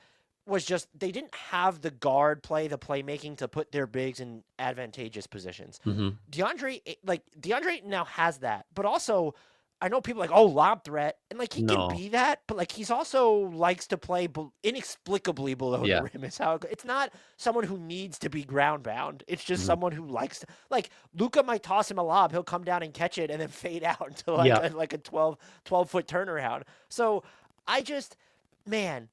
was just, they didn't have the guard play, the playmaking to put their bigs in advantageous positions. Mm-hmm. DeAndre Ayton now has that, but also I know people like, oh, lob threat, and like he can be that, but like he's also likes to play inexplicably below the rim. Is how it's not someone who needs to be ground bound. It's just someone who likes to, like, Luka might toss him a lob, he'll come down and catch it and then fade out into like a 12-foot turnaround. So I just, man,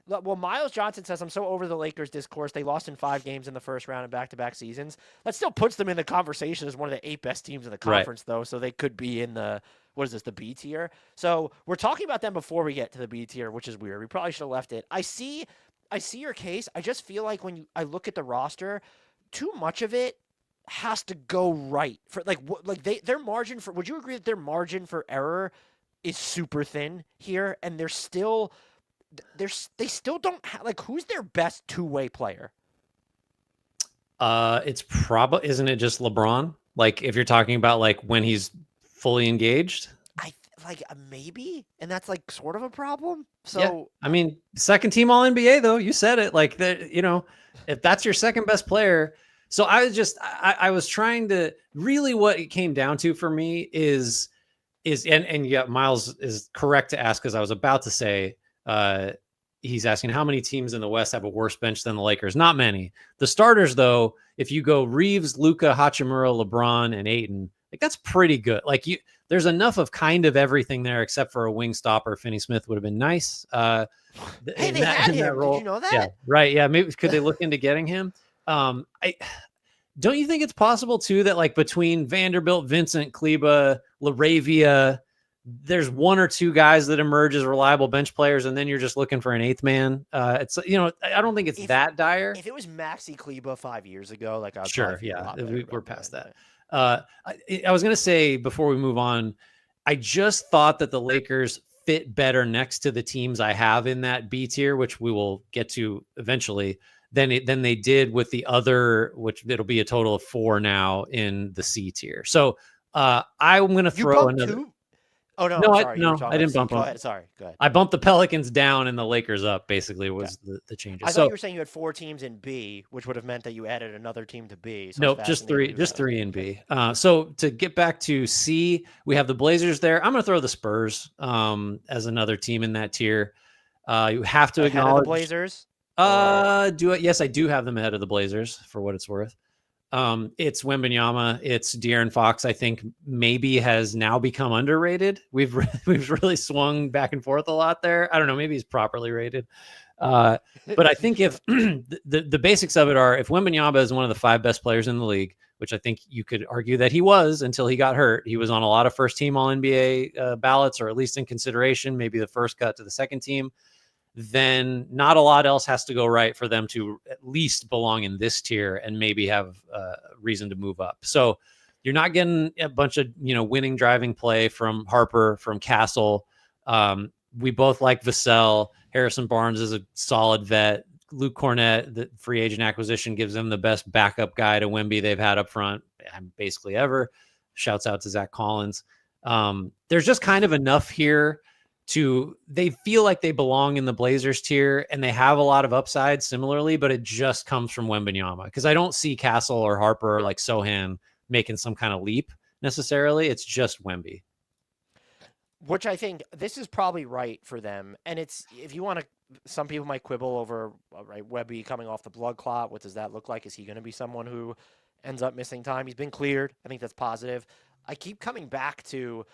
well, Miles Johnson says, I'm so over the Lakers discourse. They lost in 5 games in the first round in back-to-back seasons. That still puts them in the conversation as one of the 8 best teams in the conference, though. So they could be in the, the B tier. So we're talking about them before we get to the B tier, which is weird. We probably should have left it. I see your case. I just feel like when I look at the roster, too much of it has to go right for their margin for. Would you agree that their margin for error is super thin here, and they still don't have, like, who's their best two-way player? It's probably, isn't it just LeBron? Like, if you're talking about like when he's fully engaged, maybe, and that's like sort of a problem. So yeah. I mean, second team All NBA though. You said it, like that. If that's your second best player. So I was trying to really, what it came down to for me is yeah, Miles is correct to ask, because I was about to say, he's asking how many teams in the West have a worse bench than the Lakers. Not many. The starters, though, if you go Reeves, Luka, Hachimura, LeBron, and Ayton, Like that's pretty good. Like there's enough of kind of everything there, except for a wing stopper. Finney Smith would have been nice. Hey, they had him. Did you know that? Yeah, right. Yeah, maybe could they look into getting him? I don't you think it's possible too that like between Vanderbilt, Vincent, Kleba, Laravia, there's one or two guys that emerge as reliable bench players, and then you're just looking for an eighth man. It's I don't think it's that dire. If it was Maxi Kleba 5 years ago, like I'd sure, feel yeah, we're past that. Right. I was gonna say before we move on, I just thought that the Lakers fit better next to the teams I have in that B tier, which we will get to eventually, than they did with the other, which it'll be a total of 4 now in the C tier. So I'm going to throw another. Two? Oh, no, No, sorry. I didn't bump them. Go ahead. Sorry. Go ahead. I bumped the Pelicans down and the Lakers up, basically, was the changes. I thought you were saying you had 4 teams in B, which would have meant that you added another team to B. So nope, just 3 in B. So to get back to C, we have the Blazers there. I'm going to throw the Spurs as another team in that tier. You have to acknowledge the Blazers. Yes, I do have them ahead of the Blazers for what it's worth. It's Wembanyama. It's De'Aaron Fox. I think maybe has now become underrated. We've really swung back and forth a lot there. I don't know. Maybe he's properly rated. But I think if the basics of it are, if Wembanyama is one of the 5 best players in the league, which I think you could argue that he was until he got hurt. He was on a lot of first team All NBA ballots, or at least in consideration, maybe the first cut to the second team. Then not a lot else has to go right for them to at least belong in this tier and maybe have reason to move up. So you're not getting a bunch of, winning driving play from Harper, from Castle. We both like Vassell. Harrison Barnes is a solid vet. Luke Cornett, the free agent acquisition, gives them the best backup guy to Wemby they've had up front basically ever. Shouts out to Zach Collins. There's just kind of enough here they feel like they belong in the Blazers tier, and they have a lot of upside similarly, but it just comes from Wembanyama, because I don't see Castle or Harper or like Sohan making some kind of leap necessarily. It's just Wemby. Which I think this is probably right for them. And it's, if you want to, some people might quibble over, right, Wemby coming off the blood clot. What does that look like? Is he going to be someone who ends up missing time? He's been cleared. I think that's positive. I keep coming back to,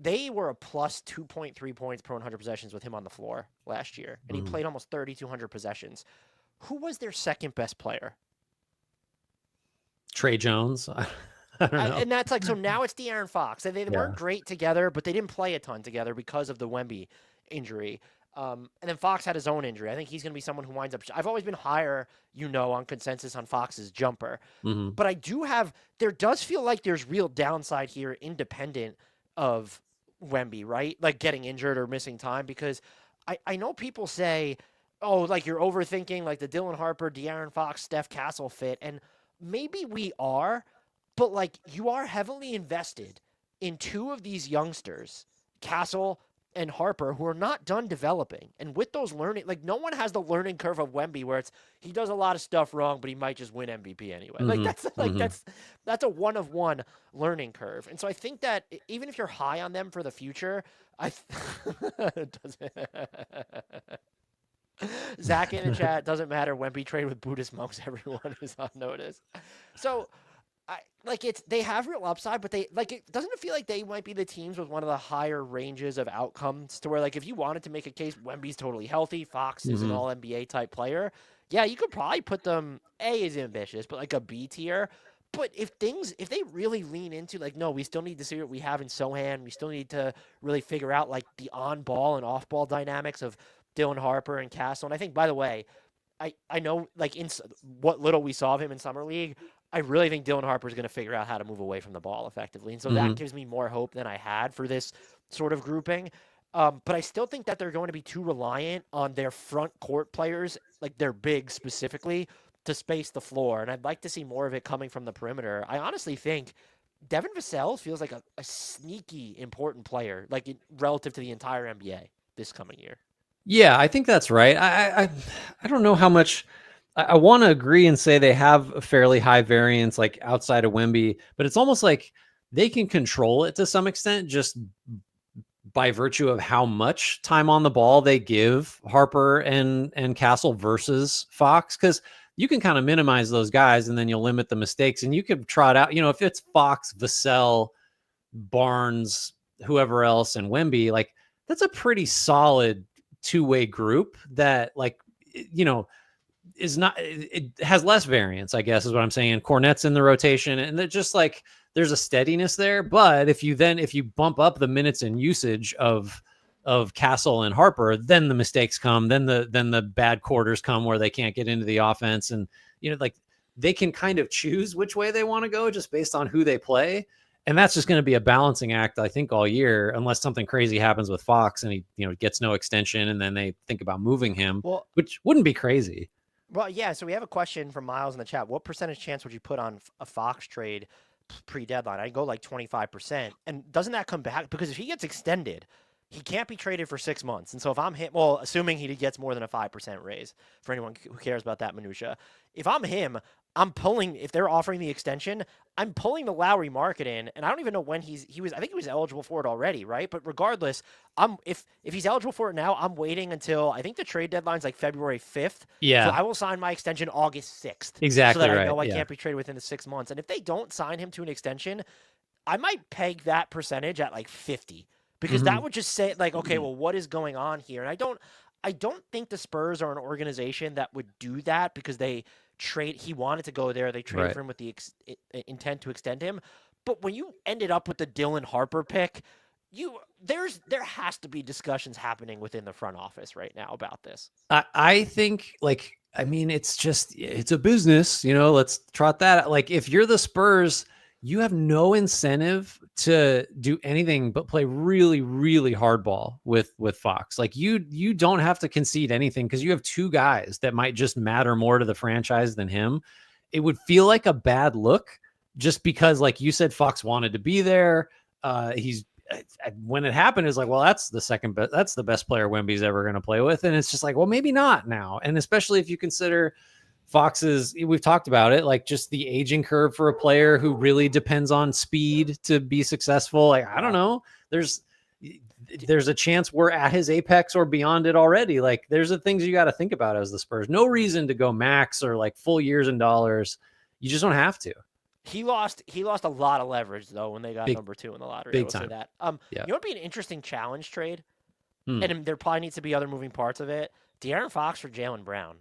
they were a plus 2.3 points per 100 possessions with him on the floor last year, and he played almost 3,200 possessions. Who was their second best player? Trey Jones. I don't know. And that's like, so now it's De'Aaron Fox. They weren't great together, but they didn't play a ton together because of the Wemby injury. And then Fox had his own injury. I think he's going to be someone who winds up. I've always been higher, on consensus on Fox's jumper. But there does feel like there's real downside here, independent of Wemby, right? Like getting injured or missing time, because I know people say, oh, like you're overthinking like the Dylan Harper, De'Aaron Fox, Steph Castle fit. And maybe we are, but like you are heavily invested in 2 of these youngsters, Castle and Harper, who are not done developing. And with those learning, like no one has the learning curve of Wemby where he does a lot of stuff wrong, but he might just win MVP anyway. Like that's a 1-of-1 learning curve. And so I think that even if you're high on them for the future, Zach in the chat, doesn't matter. Wemby trade with Buddhist monks, everyone is on notice. So they have real upside, but it doesn't feel like they might be the teams with one of the higher ranges of outcomes, to where like if you wanted to make a case, Wemby's totally healthy, Fox is an all NBA type player. Yeah, you could probably put them, A is ambitious, but like a B tier. But if they really lean into like, no, we still need to see what we have in Sohan. We still need to really figure out like the on ball and off ball dynamics of Dylan Harper and Castle. And I think, by the way, I know like in what little we saw of him in Summer League, I really think Dylan Harper is going to figure out how to move away from the ball effectively. And so that gives me more hope than I had for this sort of grouping. But I still think that they're going to be too reliant on their front court players, like their bigs specifically, to space the floor. And I'd like to see more of it coming from the perimeter. I honestly think Devin Vassell feels like a sneaky important player, like relative to the entire NBA this coming year. Yeah, I think that's right. I don't know how much. I want to agree and say they have a fairly high variance, like outside of Wemby, but it's almost like they can control it to some extent just by virtue of how much time on the ball they give Harper and Castle versus Fox, because you can kind of minimize those guys and then you'll limit the mistakes, and you could trot out, if it's Fox, Vassell, Barnes, whoever else, and Wemby, like that's a pretty solid two-way group that, like, you know, is not, it has less variance, I guess is what I'm saying. Cornette's in the rotation, and they're just like there's a steadiness there. But if you bump up the minutes and usage of Castle and Harper, then the mistakes come, then the bad quarters come where they can't get into the offense, and you know, like they can kind of choose which way they want to go just based on who they play. And that's just going to be a balancing act, I think, all year, unless something crazy happens with Fox and he, you know, gets no extension, and then they think about moving him, Well, which wouldn't be crazy. well, yeah. So we have a question from Miles in the chat. What percentage chance would you put on a Fox trade pre-deadline? I'd go like 25%. And doesn't that come back? Because if he gets extended, he can't be traded for 6 months. And so if I'm him, well, assuming he gets more than a 5% raise for anyone who cares about that minutia, if I'm him, I'm pulling, if they're offering the extension, I'm pulling the Lowry market in, and I don't even know when he was, I think he was eligible for it already, right? But regardless, if he's eligible for it now, I'm waiting until, I think the trade deadline's like February 5th. Yeah. So I will sign my extension August 6th. Exactly So that right. I know I Yeah. can't be traded within the 6 months. And if they don't sign him to an extension, I might peg that percentage at like 50, because that would just say like, okay, well, what is going on here? And I don't think the Spurs are an organization that would do that because he wanted to go there. They traded Right. for him with the intent to extend him. But when you ended up with the Dylan Harper pick, there has to be discussions happening within the front office right now about this. I think, like, I mean, it's a business, you know, let's trot that. Like, if you're the Spurs, you have no incentive to do anything but play really, really hardball with Fox. Like, you don't have to concede anything because you have two guys that might just matter more to the franchise than him. It would feel like a bad look just because, like you said, Fox wanted to be there. When it happened, it's like, well, that's the best player Wemby's ever going to play with. And it's just like, well, maybe not now. And especially if you consider Fox's, we've talked about it, like just the aging curve for a player who really depends on speed to be successful. Like, I don't know, there's a chance we're at his apex or beyond it already. Like, there's the things you got to think about as the Spurs. No reason to go max or like full years and dollars. You just don't have to. He lost a lot of leverage though when they got number 2 in the lottery. Big I will say time. that. Yeah. You know, it'd be an interesting challenge trade, and there probably needs to be other moving parts of it. De'Aaron Fox for Jaylen Brown.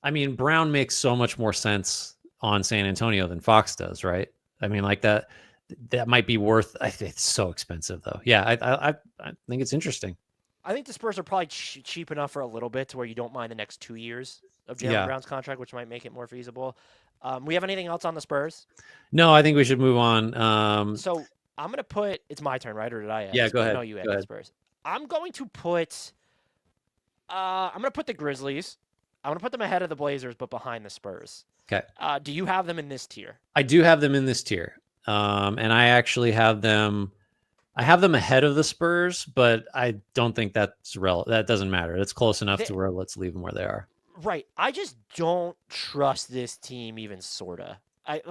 I mean, Brown makes so much more sense on San Antonio than Fox does, right? I mean, like that might be worth. It's so expensive though. Yeah, I think it's interesting. I think the Spurs are probably cheap enough for a little bit to where you don't mind the next 2 years of Jaylen Brown's contract, which might make it more feasible. We have anything else on the Spurs? No, I think we should move on. So I'm gonna put. It's my turn, right? Or did I add? Yeah, go ahead. No, you added the Spurs. I'm going to put. I'm gonna put the Grizzlies. I'm gonna put them ahead of the Blazers, but behind the Spurs. Okay. Do you have them in this tier? I do have them in this tier, and I actually have them. I have them ahead of the Spurs, but I don't think that's relevant. That doesn't matter. It's close enough to where let's leave them where they are. Right. I just don't trust this team even sorta. I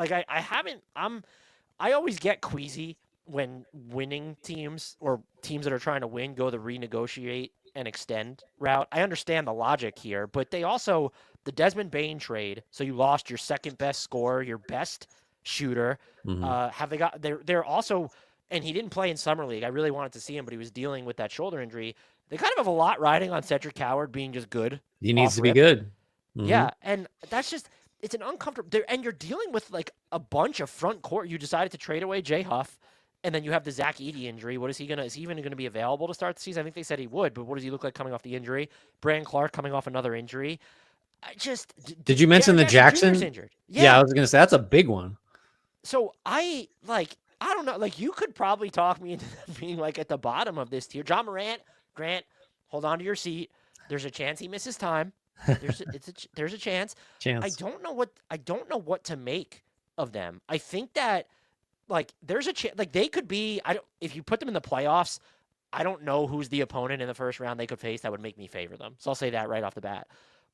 always get queasy when winning teams or teams that are trying to win go the renegotiate and extend route. I understand the logic here, but they also, the Desmond Bane trade, so you lost your second best scorer, your best shooter. They're also, and he didn't play in Summer League. I really wanted to see him, but he was dealing with that shoulder injury. They kind of have a lot riding on Cedric Howard being just good. He needs to be good. Yeah, and that's just, it's an uncomfortable, and you're dealing with like a bunch of front court. You decided to trade away Jay Huff, and then you have the Zach Edey injury. Is he even going to be available to start the season? I think they said he would, but what does he look like coming off the injury? Brandon Clark coming off another injury. Did you mention the Jackson? Injured. Yeah, I was going to say that's a big one. So I don't know. Like, you could probably talk me into being like at the bottom of this tier. John Morant, Grant, hold on to your seat. There's a chance he misses time. There's a chance. I don't know what to make of them. I think that like there's a chance, like they could be. If you put them in the playoffs, I don't know who's the opponent in the first round they could face that would make me favor them. So I'll say that right off the bat.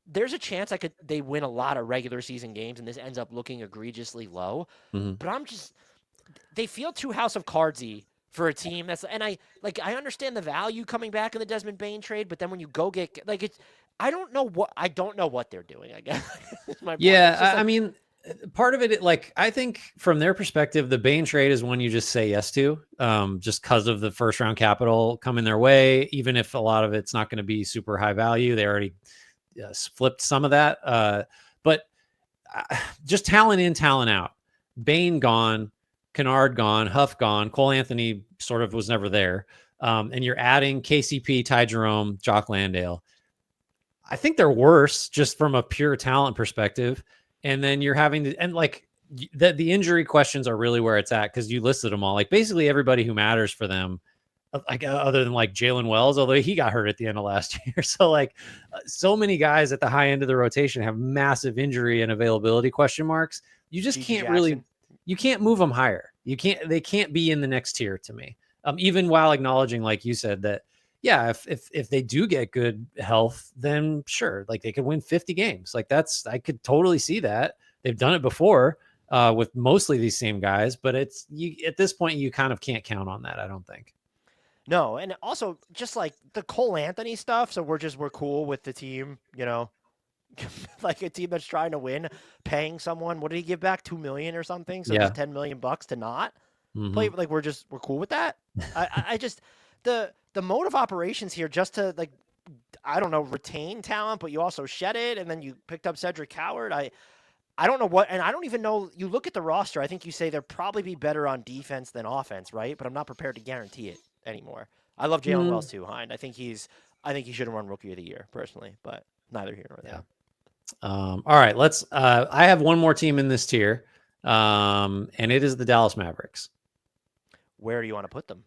There's a chance they win a lot of regular season games and this ends up looking egregiously low. But they feel too House of Cardsy for a team that's, and I understand the value coming back in the Desmond Bane trade, but then when you go get like it's. I don't know what they're doing, I guess. Yeah, I mean, part of it, like I think from their perspective, the Bain trade is one you just say yes to, just because of the first round capital coming their way. Even if a lot of it's not going to be super high value, they already flipped some of that. But just talent in, talent out. Bain gone, Kennard gone, Huff gone, Cole Anthony sort of was never there, and you're adding KCP, Ty Jerome, Jock Landale. I think they're worse just from a pure talent perspective. And then you're having to, and like the injury questions are really where it's at because you listed them all. Like basically everybody who matters for them, like other than like Jalen Wells, although he got hurt at the end of last year. So like so many guys at the high end of the rotation have massive injury and availability question marks. You just Gigi can't Jackson. really, you can't move them higher. They can't be in the next tier to me. Even while acknowledging, like you said, that yeah, if they do get good health, then sure, like they could win 50 games. Like I could totally see that. They've done it before with mostly these same guys, but it's you at this point you kind of can't count on that, I don't think. No, and also just like the Cole Anthony stuff, so we're cool with the team, like a team that's trying to win, paying someone. What did he give back? 2 million or something? So Yeah. just 10 million bucks to not play. Mm-hmm. Like we're cool with that. I just the mode of operations here just to like I don't know retain talent, but you also shed it, and then you picked up Cedric Coward. I don't know what, and I don't even know. You look at the roster. I think you say they'll probably be better on defense than offense, right? But I'm not prepared to guarantee it anymore. I love Jalen Wells too, Hind. I think he should have won Rookie of the Year personally, but neither here nor there. All right, let's. I have one more team in this tier, and it is the Dallas Mavericks. Where do you want to put them?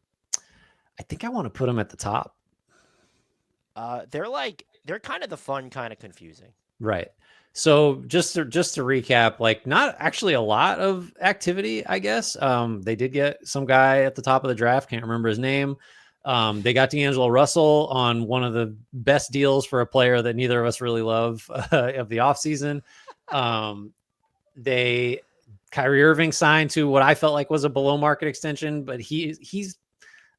I think I want to put them at the top. They're kind of the fun, kind of confusing. Right. So just to recap, like not actually a lot of activity, I guess. They did get some guy at the top of the draft. Can't remember his name. They got D'Angelo Russell on one of the best deals for a player that neither of us really love of the offseason. Kyrie Irving signed to what I felt like was a below market extension, but he's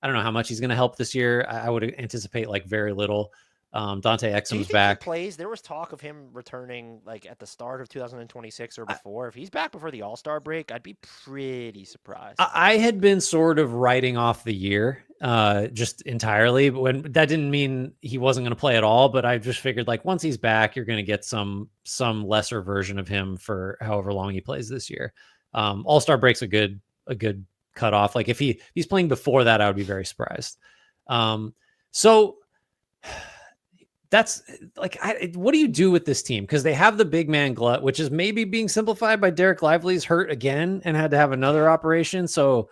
I don't know how much he's going to help this year. I would anticipate like very little. Dante Exum's back. He plays? There was talk of him returning like at the start of 2026 or before. If he's back before the All-Star break, I'd be pretty surprised. I had been sort of writing off the year just entirely, but when that didn't mean he wasn't going to play at all. But I just figured like once he's back, you're going to get some lesser version of him for however long he plays this year. All-Star break's a good cutoff. Like if he's playing before that, I would be very surprised. So that's like, what do you do with this team? Because they have the big man glut, which is maybe being simplified by Derek Lively's hurt again and had to have another operation. So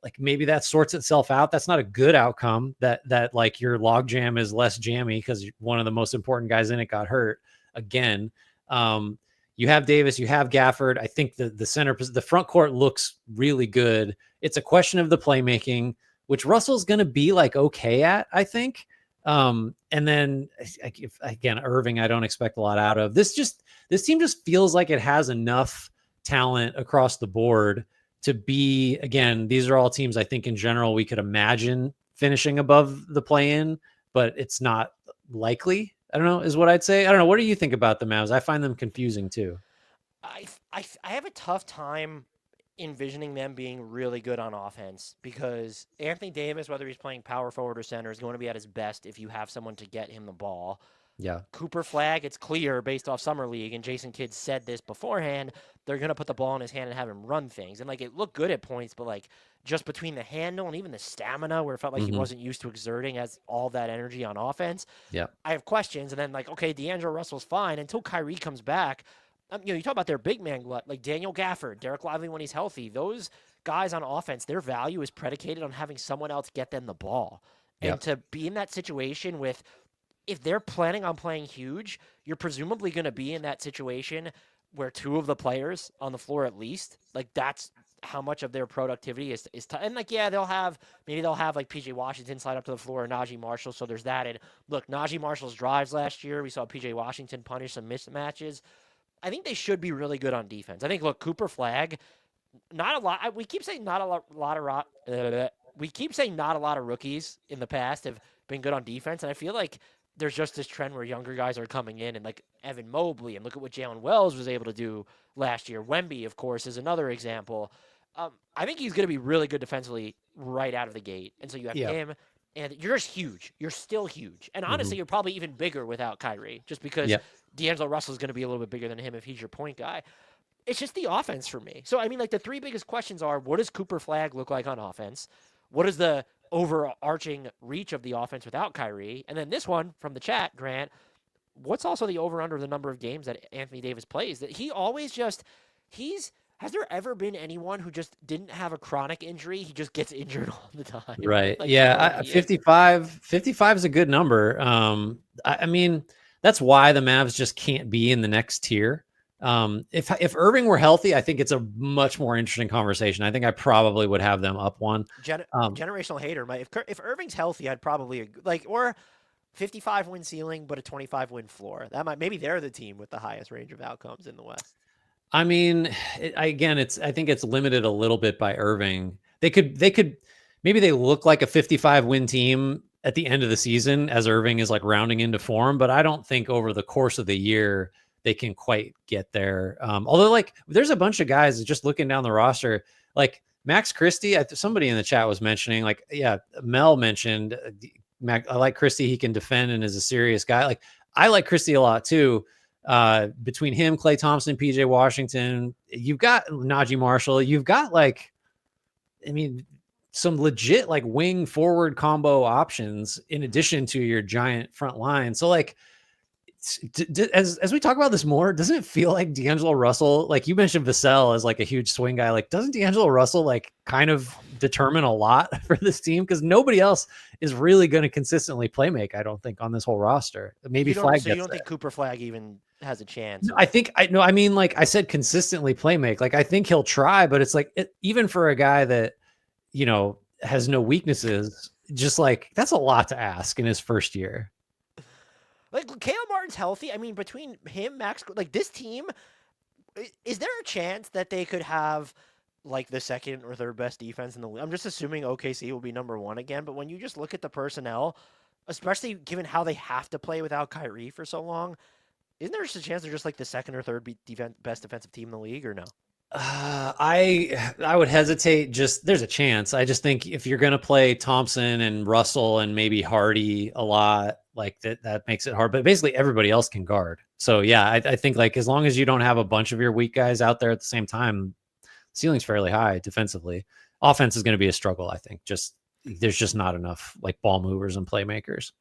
like maybe that sorts itself out. That's not a good outcome that like your logjam is less jammy because one of the most important guys in it got hurt again. You have Davis, you have Gafford. I think the front court looks really good. It's a question of the playmaking, which Russell's going to be like okay at, I think. And then again, Irving, I don't expect a lot out of this team just feels like it has enough talent across the board to be, again, these are all teams I think in general we could imagine finishing above the play-in, but it's not likely. I don't know, is what I'd say. I don't know. What do you think about the Mavs? I find them confusing too. I have a tough time envisioning them being really good on offense because Anthony Davis, whether he's playing power forward or center, is going to be at his best if you have someone to get him the ball. Yeah. Cooper Flag, it's clear based off Summer League, and Jason Kidd said this beforehand, they're going to put the ball in his hand and have him run things. And, like, it looked good at points, but, like, just between the handle and even the stamina where it felt like he wasn't used to exerting as all that energy on offense. Yeah. I have questions. And then, like, okay, D'Angelo Russell's fine until Kyrie comes back. You talk about their big man glut, like Daniel Gafford, Derek Lively when he's healthy. Those guys on offense, their value is predicated on having someone else get them the ball. And to be in that situation with, if they're planning on playing huge, you're presumably going to be in that situation where two of the players on the floor at least, like that's how much of their productivity is and like, yeah, they'll have like PJ Washington slide up to the floor or Najee Marshall. So there's that. And look, Najee Marshall's drives last year, we saw PJ Washington punish some mismatches. I think they should be really good on defense. I think, look, Cooper Flag, not a lot. We keep saying not a lot of rookies in the past have been good on defense, and I feel like there's just this trend where younger guys are coming in, and like Evan Mobley, and look at what Jalen Wells was able to do last year. Wemby, of course, is another example. I think he's going to be really good defensively right out of the gate. And so you have Yeah. him, and you're just huge. You're still huge. And Hmm. honestly, you're probably even bigger without Kyrie, just because Yeah. D'Angelo Russell is going to be a little bit bigger than him if he's your point guy. It's just the offense for me. So, I mean, like the three biggest questions are, what does Cooper Flag look like on offense? What is the overarching reach of the offense without Kyrie? And then this one from the chat, Grant, what's also the over under the number of games that Anthony Davis plays? That he always just has there ever been anyone who just didn't have a chronic injury? He just gets injured all the time. Right. Like for what Yeah. he is. 55 is a good number. I mean, that's why the Mavs just can't be in the next tier. If Irving were healthy, I think it's a much more interesting conversation. I think I probably would have them up one. Generational hater. If Irving's healthy, I'd probably like or 55 win ceiling, but a 25 win floor. That might maybe they're the team with the highest range of outcomes in the West. I mean, I think it's limited a little bit by Irving. They could maybe they look like a 55 win team at the end of the season as Irving is like rounding into form, but I don't think over the course of the year they can quite get there. Although like there's a bunch of guys just looking down the roster, like Max Christie, somebody in the chat was mentioning, like, yeah, Mel mentioned I like Christie. He can defend and is a serious guy. Like I like Christie a lot too. Between him, Klay Thompson, PJ Washington, you've got Najee Marshall, you've got like, I mean, some legit like wing forward combo options in addition to your giant front line. So like, as we talk about this more, doesn't it feel like D'Angelo Russell, like you mentioned Vassell as like a huge swing guy, like doesn't D'Angelo Russell like kind of determine a lot for this team? Because nobody else is really going to consistently play make, I don't think, on this whole roster. Maybe Flag So you don't think Cooper Flag even has a chance? I mean, like I said, consistently play make. Like I think he'll try, but it's like even for a guy that, has no weaknesses, just like that's a lot to ask in his first year. Like Caleb Martin's healthy. I mean, between him, Max, like this team, is there a chance that they could have like the second or third best defense in the league? I'm just assuming OKC will be number one again. But when you just look at the personnel, especially given how they have to play without Kyrie for so long, isn't there just a chance they're just like the second or third best defensive team in the league, or no? I would hesitate. Just there's a chance. I just think if you're going to play Thompson and Russell and maybe Hardy a lot, like that makes it hard. But basically everybody else can guard. So yeah, I think like as long as you don't have a bunch of your weak guys out there at the same time, ceiling's fairly high defensively. Offense is going to be a struggle. I think there's just not enough like ball movers and playmakers.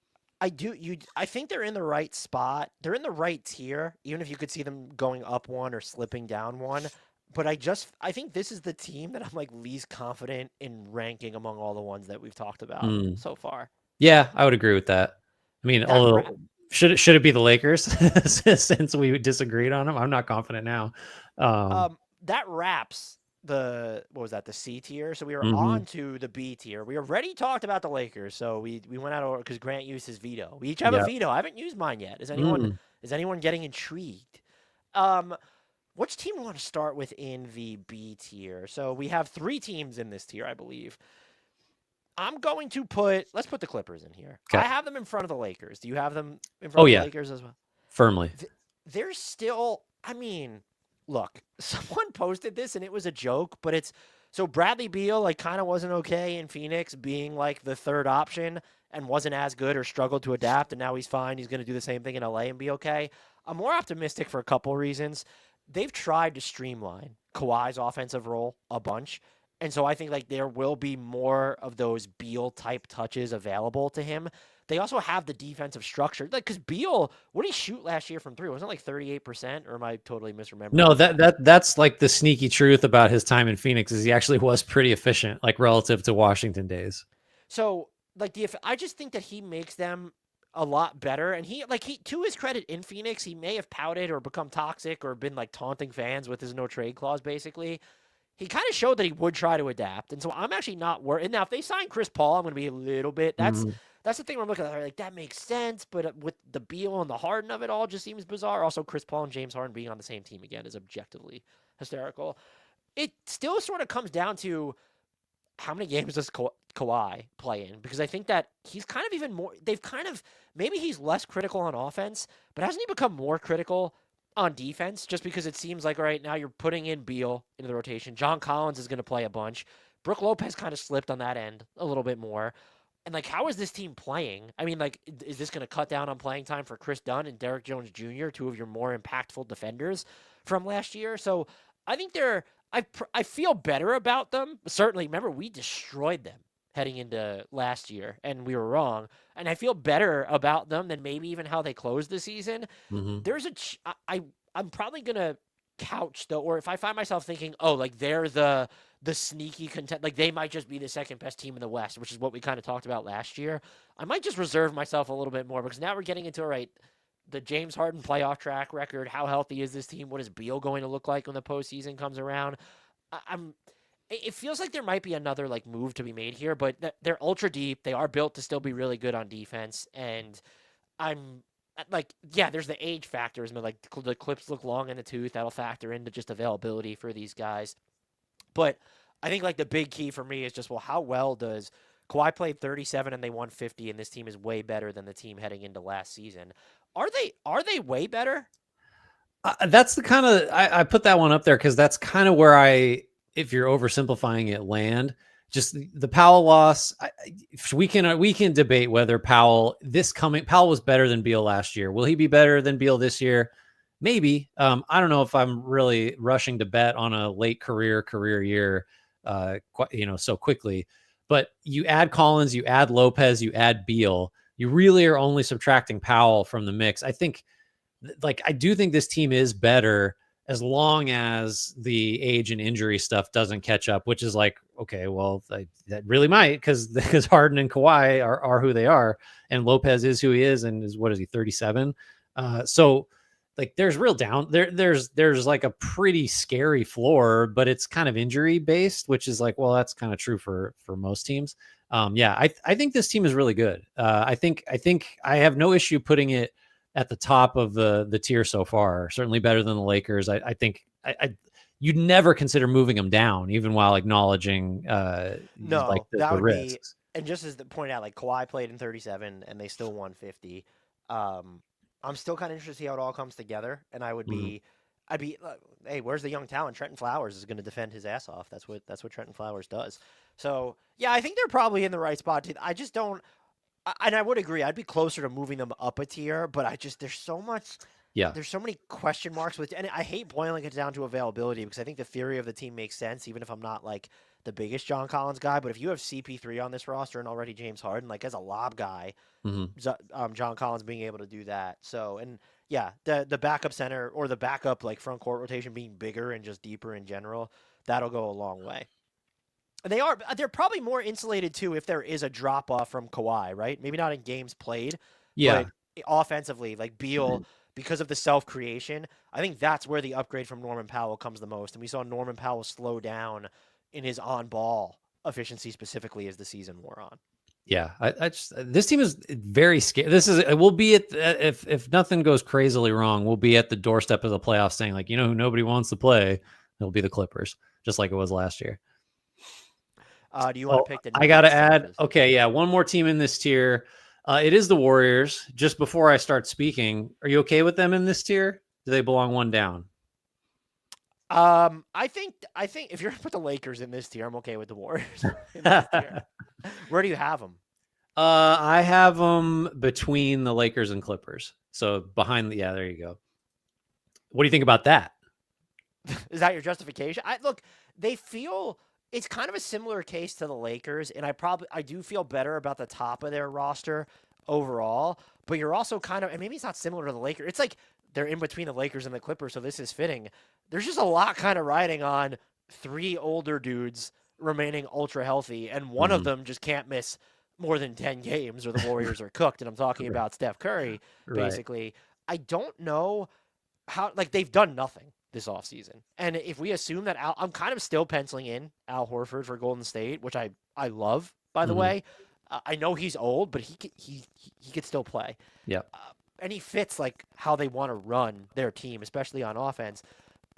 I think they're in the right spot. They're in the right tier, even if you could see them going up one or slipping down one. But I think this is the team that I'm like least confident in ranking among all the ones that we've talked about so far. Yeah, I would agree with that. I mean, although should it be the Lakers since we disagreed on them? I'm not confident now. That wraps the C tier. So we were on to the B tier. We already talked about the Lakers, so we went out of order because Grant used his veto. We each have a veto. I haven't used mine yet. Is anyone getting intrigued? Which team we want to start with in the B tier? So we have 3 teams in this tier, I believe. I'm going to let's put the Clippers in here. Okay. I have them in front of the Lakers. Do you have them in front of the Lakers as well? Firmly. They're still, I mean, look, someone posted this and it was a joke, but so Bradley Beal like kind of wasn't okay in Phoenix being like the third option and wasn't as good or struggled to adapt, and now he's fine. He's going to do the same thing in LA and be okay. I'm more optimistic for a couple reasons. They've tried to streamline Kawhi's offensive role a bunch. And so I think like there will be more of those Beal type touches available to him. They also have the defensive structure. Like, because Beal, what did he shoot last year from 3? Wasn't it like 38%? Or am I totally misremembering? No, that's like the sneaky truth about his time in Phoenix is he actually was pretty efficient, like relative to Washington days. So like I just think that he makes them a lot better. And he to his credit in Phoenix, he may have pouted or become toxic or been like taunting fans with his no trade clause, basically. He kind of showed that he would try to adapt. And so I'm actually not worried. Now, if they sign Chris Paul, I'm going to be a little bit, that's the thing where I'm looking at, like, that makes sense. But with the Beal and the Harden of it all just seems bizarre. Also, Chris Paul and James Harden being on the same team again is objectively hysterical. It still sort of comes down to, how many games does Kawhi play in? Because I think that he's kind of even more. They've kind of maybe he's less critical on offense, but hasn't he become more critical on defense? Just because it seems like right now you're putting in Beal into the rotation. John Collins is going to play a bunch. Brooke Lopez kind of slipped on that end a little bit more. And like, how is this team playing? I mean, like, is this going to cut down on playing time for Chris Dunn and Derrick Jones Jr., two of your more impactful defenders from last year? So I think I feel better about them. Certainly, remember we destroyed them heading into last year, and we were wrong. And I feel better about them than maybe even how they closed the season. Mm-hmm. There's I'm probably gonna couch though, or if I find myself thinking, oh, like they're the sneaky content, like they might just be the second best team in the West, which is what we kind of talked about last year. I might just reserve myself a little bit more because now we're getting into the James Harden playoff track record. How healthy is this team? What is Beal going to look like when the postseason comes around? I'm. It feels like there might be another like move to be made here, but they're ultra deep. They are built to still be really good on defense, and I'm like, yeah, there's the age factors, but like the clips look long in the tooth. That'll factor into just availability for these guys. But I think like the big key for me is just, well, how well does Kawhi played 37 and they won 50, and this team is way better than the team heading into last season. Are they way better? That's the kind of I put that one up there because that's kind of where if you're oversimplifying it, land. Just the Powell loss. We can debate whether Powell was better than Beal last year. Will he be better than Beal this year? Maybe. I don't know if I'm really rushing to bet on a late career year, so quickly. But you add Collins, you add Lopez, you add Beal. You really are only subtracting Powell from the mix. I do think this team is better as long as the age and injury stuff doesn't catch up, which is like, okay, well, that really might because Harden and Kawhi are who they are, and Lopez is who he is, and what is he, 37? So like there's real down there. There's like a pretty scary floor, but it's kind of injury based, which is like, well, that's kind of true for most teams. I think this team is really good. I think I have no issue putting it at the top of the tier so far. Certainly better than the Lakers. I think you'd never consider moving them down, even while acknowledging No, like that the would risks. be, and just as the point out, like Kawhi played in 37 and they still won 50. I'm still kind of interested to see how it all comes together, and Mhm. I'd be, hey, where's the young talent? Trenton Flowers is going to defend his ass off. That's what Trenton Flowers does. So yeah, I think they're probably in the right spot. I just don't, and I would agree. I'd be closer to moving them up a tier, but Yeah. there's so many question marks with, and I hate boiling it down to availability because I think the theory of the team makes sense, even if I'm not like the biggest John Collins guy. But if you have CP3 on this roster and already James Harden, like as a lob guy, Hmm. John Collins being able to do that. So, and yeah, the backup center or the backup like front court rotation being bigger and just deeper in general, that'll go a long way. And they're probably more insulated too if there is a drop off from Kawhi, right? Maybe not in games played, but Yeah. offensively, like Beal, because of the self creation, I think that's where the upgrade from Norman Powell comes the most. And we saw Norman Powell slow down in his on ball efficiency specifically as the season wore on. Yeah, I just this team is very scary. We'll be at if nothing goes crazily wrong, we'll be at the doorstep of the playoffs, saying like, who nobody wants to play. It'll be the Clippers, just like it was last year. Do you want So to pick the I got to next team for add, this? okay, yeah, one more team in this tier. It is the Warriors. Just before I start speaking, are you okay with them in this tier? Do they belong one down? I think if you're gonna put the Lakers in this tier, I'm okay with the Warriors in this tier. Where do you have them? I have them between the Lakers and Clippers. So behind yeah, there you go. What do you think about that? Is that your justification? Look, they feel it's kind of a similar case to the Lakers, and I do feel better about the top of their roster overall. But you're also kind of, and maybe it's not similar to the Lakers. It's like they're in between the Lakers and the Clippers, so this is fitting. There's just a lot kind of riding on three older dudes remaining ultra healthy, and one of Mhm. them just can't miss more than 10 games or the Warriors are cooked. And I'm talking about Steph Curry, Right. basically. I don't know how, like, they've done nothing this offseason. And if we assume that I'm kind of still penciling in Al Horford for Golden State, which I love, by the Mhm. way. I know he's old, but he could still play. Yeah. And he fits like how they want to run their team, especially on offense.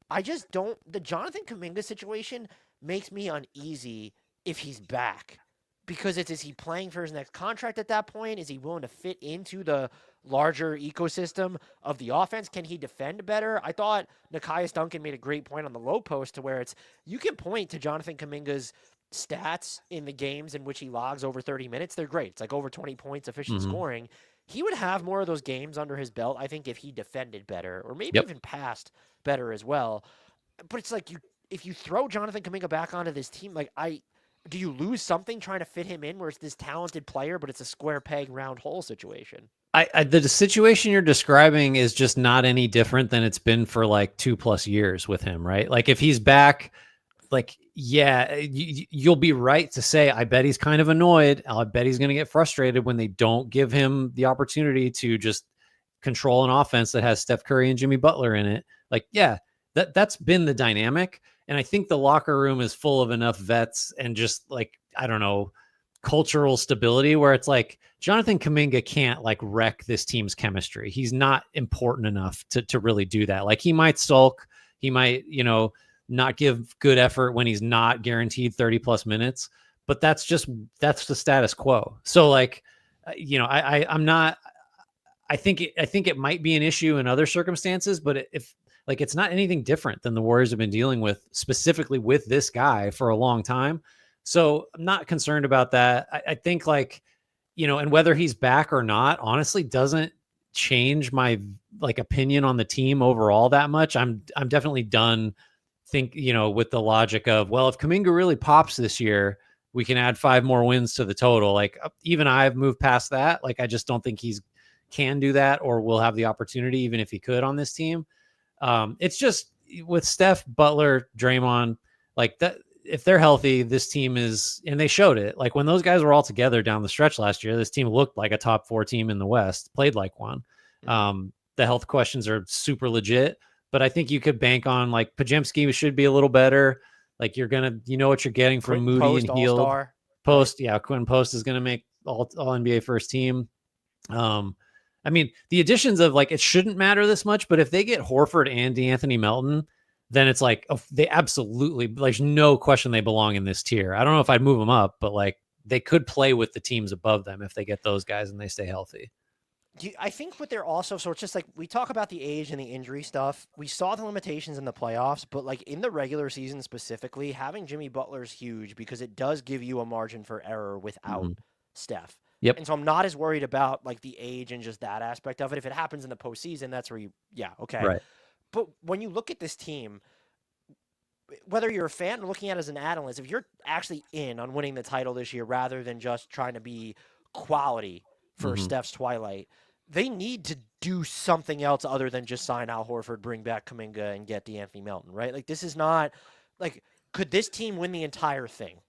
I just don't. The Jonathan Kuminga situation makes me uneasy if he's back. Because is he playing for his next contract at that point? Is he willing to fit into the larger ecosystem of the offense? Can he defend better? I thought Nekias Duncan made a great point on the low post to where it's you can point to Jonathan Kuminga's stats in the games in which he logs over 30 minutes. They're great. It's like over 20 points, efficient Mm-hmm. scoring. He would have more of those games under his belt, I think, if he defended better or maybe Yep. even passed better as well. But it's like if you throw Jonathan Kuminga back onto this team, like do you lose something trying to fit him in where it's this talented player, but it's a square peg, round hole situation? The situation you're describing is just not any different than it's been for like 2+ years with him, right? Like if he's back, like, yeah, you'll be right to say, I bet he's kind of annoyed. I bet he's going to get frustrated when they don't give him the opportunity to just control an offense that has Steph Curry and Jimmy Butler in it. Like, yeah, that's been the dynamic. And I think the locker room is full of enough vets and just like, I don't know, cultural stability where it's like Jonathan Kuminga can't like wreck this team's chemistry. He's not important enough to really do that. Like he might sulk, he might, not give good effort when he's not guaranteed 30+ minutes, but that's the status quo. So like, I'm not, I think it might be an issue in other circumstances, but if like, it's not anything different than the Warriors have been dealing with specifically with this guy for a long time. So I'm not concerned about that. I think like, and whether he's back or not, honestly, doesn't change my like opinion on the team overall that much. I'm definitely done with the logic of, well, if Kuminga really pops this year, we can add 5 more wins to the total. Like even I've moved past that. Like, I just don't think he's can do that or will have the opportunity, even if he could on this team. It's just with Steph, Butler, Draymond, like that, if they're healthy, this team is, and they showed it. Like when those guys were all together down the stretch last year, this team looked like a top 4 team in the West, played like one. The health questions are super legit, but I think you could bank on like Pajemski should be a little better. Like you're going to, what you're getting from Quentin Moody Post, and Hield. All-Star. Post, right? Yeah, Quentin Post is going to make all NBA first team. I mean, the additions of like, it shouldn't matter this much, but if they get Horford and DeAnthony Melton, then it's like, they absolutely, there's no question they belong in this tier. I don't know if I'd move them up, but like they could play with the teams above them if they get those guys and they stay healthy. I think what they're also, so it's just like we talk about the age and the injury stuff. We saw the limitations in the playoffs, but like in the regular season specifically, having Jimmy Butler is huge because it does give you a margin for error without Steph. Yep. And so I'm not as worried about like the age and just that aspect of it. If it happens in the postseason, that's where okay. Right. But when you look at this team, whether you're a fan or looking at it as an analyst, if you're actually in on winning the title this year rather than just trying to be quality for Steph's twilight, they need to do something else other than just sign Al Horford, bring back Kuminga, and get DeAnthony Melton, right? Like, this is not, like, could this team win the entire thing?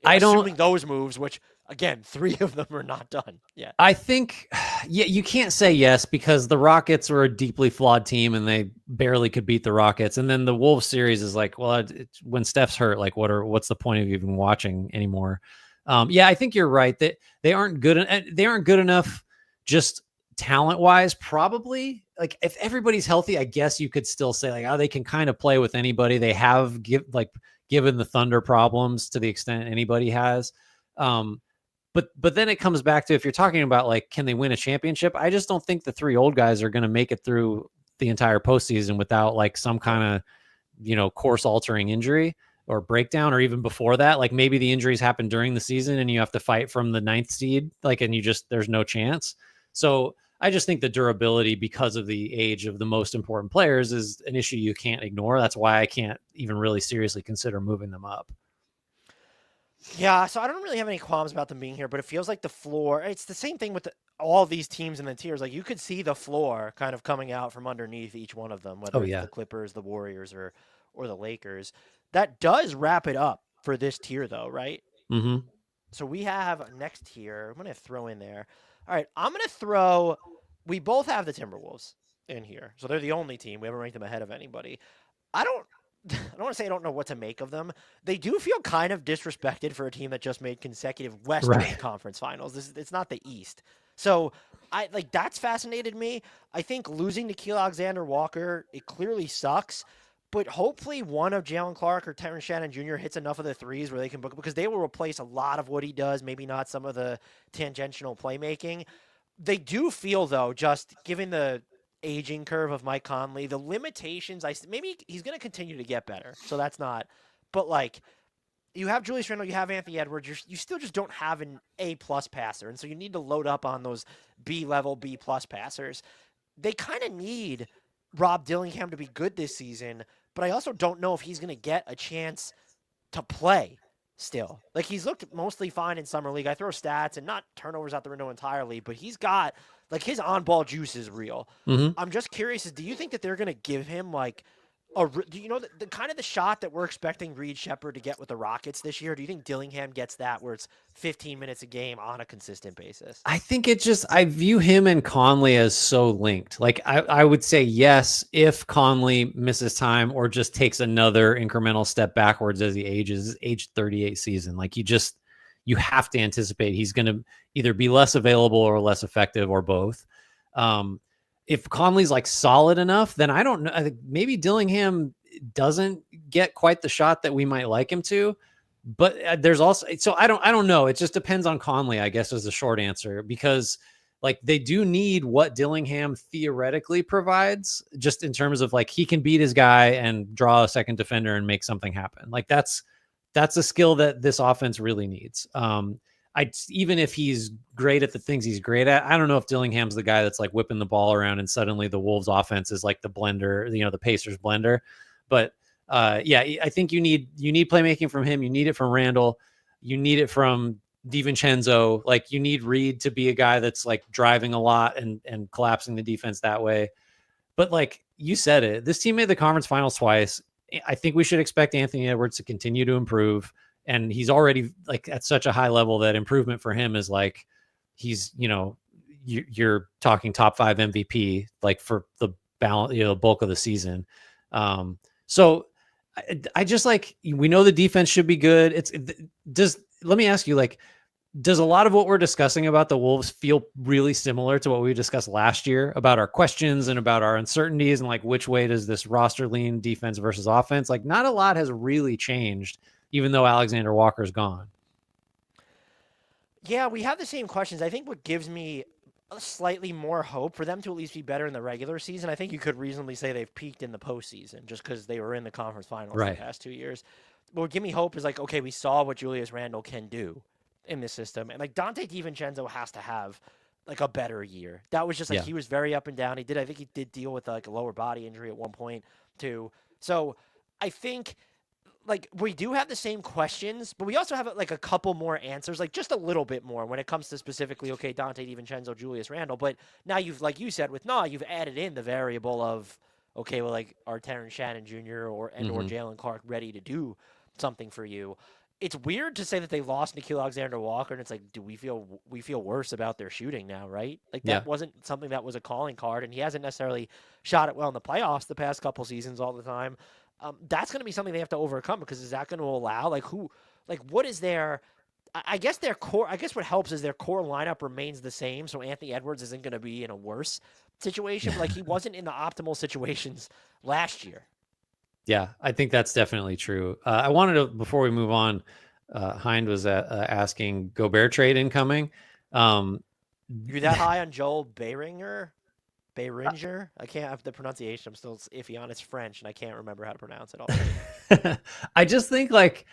Assuming those moves, which, again, 3 of them are not done yet. I think, you can't say yes because the Rockets were a deeply flawed team and they barely could beat the Rockets. And then the Wolves series is like, well, when Steph's hurt, like, what's the point of even watching anymore? I think you're right that they aren't good. They aren't good enough just talent wise, probably. Like if everybody's healthy, I guess you could still say like, they can kind of play with anybody. They have given the Thunder problems to the extent anybody has. But then it comes back to, if you're talking about like, can they win a championship? I just don't think the 3 old guys are going to make it through the entire postseason without like some kind of, course altering injury or breakdown, or even before that. Like maybe the injuries happen during the season and you have to fight from the 9th seed, like, and there's no chance. So I just think the durability because of the age of the most important players is an issue you can't ignore. That's why I can't even really seriously consider moving them up. Yeah, so I don't really have any qualms about them being here, but it feels like the floor, it's the same thing with all these teams in the tiers. Like you could see the floor kind of coming out from underneath each one of them, whether it's the Clippers, the Warriors, or the Lakers. That does wrap it up for this tier though, right? Mm-hmm. So we have next tier. I'm going to throw in there. All right, I'm going to throw, we both have the Timberwolves in here. So they're the only team. We haven't ranked them ahead of anybody. I don't want to say I don't know what to make of them. They do feel kind of disrespected for a team that just made consecutive Western Conference Finals. It's not the East. So that's fascinated me. I think losing to Nikhil Alexander-Walker, it clearly sucks. But hopefully one of Jalen Clark or Terrence Shannon Jr. hits enough of the threes where they can book, because they will replace a lot of what he does, maybe not some of the tangential playmaking. They do feel, though, just given the aging curve of Mike Conley, the limitations, maybe he's going to continue to get better. So that's not, but like, you have Julius Randle, you have Anthony Edwards, you still just don't have an A-plus passer. And so you need to load up on those B-level, B-plus passers. They kind of need Rob Dillingham to be good this season, but I also don't know if he's going to get a chance to play still. Like, he's looked mostly fine in Summer League. I throw stats and not turnovers out the window entirely, but he's got, like, his on-ball juice is real. Mm-hmm. I'm just curious, do you think that they're going to give him, like, do you know the kind of the shot that we're expecting Reed Shepherd to get with the Rockets this year? Do you think Dillingham gets that where it's 15 minutes a game on a consistent basis? I think I view him and Conley as so linked. Like I would say yes, if Conley misses time or just takes another incremental step backwards as he ages, age 38 season. Like you have to anticipate he's going to either be less available or less effective or both. If Conley's like solid enough, then I don't know. I think maybe Dillingham doesn't get quite the shot that we might like him to. But there's also, so I don't know. It just depends on Conley, I guess, is the short answer, because like they do need what Dillingham theoretically provides, just in terms of like he can beat his guy and draw a second defender and make something happen. Like that's a skill that this offense really needs. Even if he's great at the things he's great at, I don't know if Dillingham's the guy that's like whipping the ball around and suddenly the Wolves offense is like the blender, the Pacers blender. But yeah, I think you need playmaking from him. You need it from Randall. You need it from DiVincenzo. Like you need Reed to be a guy that's like driving a lot and collapsing the defense that way. But like you said it, this team made the conference finals twice. I think we should expect Anthony Edwards to continue to improve. And he's already like at such a high level that improvement for him is like, he's, you're talking top 5 MVP, like for the balance, bulk of the season. So I just like, we know the defense should be good. Let me ask you, like, does a lot of what we're discussing about the Wolves feel really similar to what we discussed last year about our questions and about our uncertainties and like, which way does this roster lean, defense versus offense? Like not a lot has really changed, even though Alexander Walker's gone. Yeah, we have the same questions. I think what gives me slightly more hope for them to at least be better in the regular season, I think you could reasonably say they've peaked in the postseason just because they were in the conference finals the past 2 years. What would give me hope is like, okay, we saw what Julius Randle can do in this system. And like Dante DiVincenzo has to have like a better year. That was just like, he was very up and down. I think he did deal with like a lower body injury at one point too. So I think like we do have the same questions, but we also have like a couple more answers, like just a little bit more when it comes to specifically, okay, Dante DiVincenzo, Julius Randle. But now you've, like you said, you've added in the variable of, okay, well, like are Terrence Shannon Jr. or Jalen Clark ready to do something for you? It's weird to say that they lost Nickeil Alexander-Walker, and it's like, do we feel worse about their shooting now, right? Like that wasn't something that was a calling card, and he hasn't necessarily shot it well in the playoffs the past couple seasons all the time. That's going to be something they have to overcome, because is that going to allow what is their? I guess their core. I guess what helps is their core lineup remains the same, so Anthony Edwards isn't going to be in a worse situation. Like he wasn't in the optimal situations last year. Yeah, I think that's definitely true. I wanted to, before we move on, Hind was asking Gobert trade incoming. You're that high on Joel Behringer? I can't have the pronunciation. I'm still iffy on. It's French, and I can't remember how to pronounce it all. I just think, like,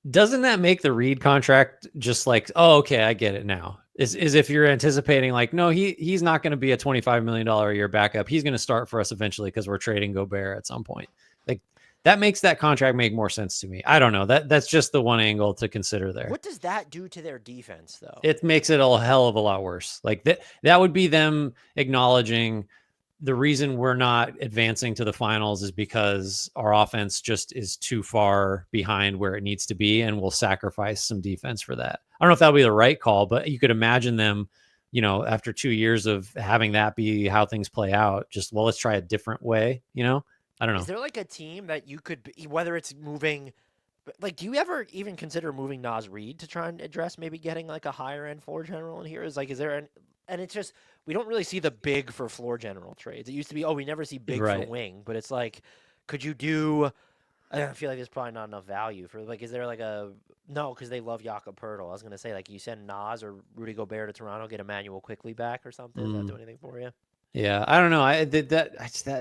doesn't that make the Reed contract just like, oh, okay, I get it now? Is if you're anticipating, like, no, he's not going to be a $25 million a year backup. He's going to start for us eventually because we're trading Gobert at some point. Like, that makes that contract make more sense to me. I don't know. That's just the one angle to consider there. What does that do to their defense, though? It makes it a hell of a lot worse. Like that would be them acknowledging the reason we're not advancing to the finals is because our offense just is too far behind where it needs to be, and we'll sacrifice some defense for that. I don't know if that'll be the right call, but you could imagine them, after 2 years of having that be how things play out, just, well, let's try a different way, I don't know. Is there like a team that you could be, whether it's moving, like, do you ever even consider moving Naz Reid to try and address maybe getting like a higher end floor general in here? Is there and it's just, we don't really see the big for floor general trades. It used to be, we never see big for wing, but it's like, Could you do? I don't feel like there's probably not enough value for like. Is there like a no? Because they love Jakob Poeltl. I was gonna say like you send Nas or Rudy Gobert to Toronto, get Emmanuel quickly back or something. Does that do Mm. anything for you? Yeah, I don't know. I did that.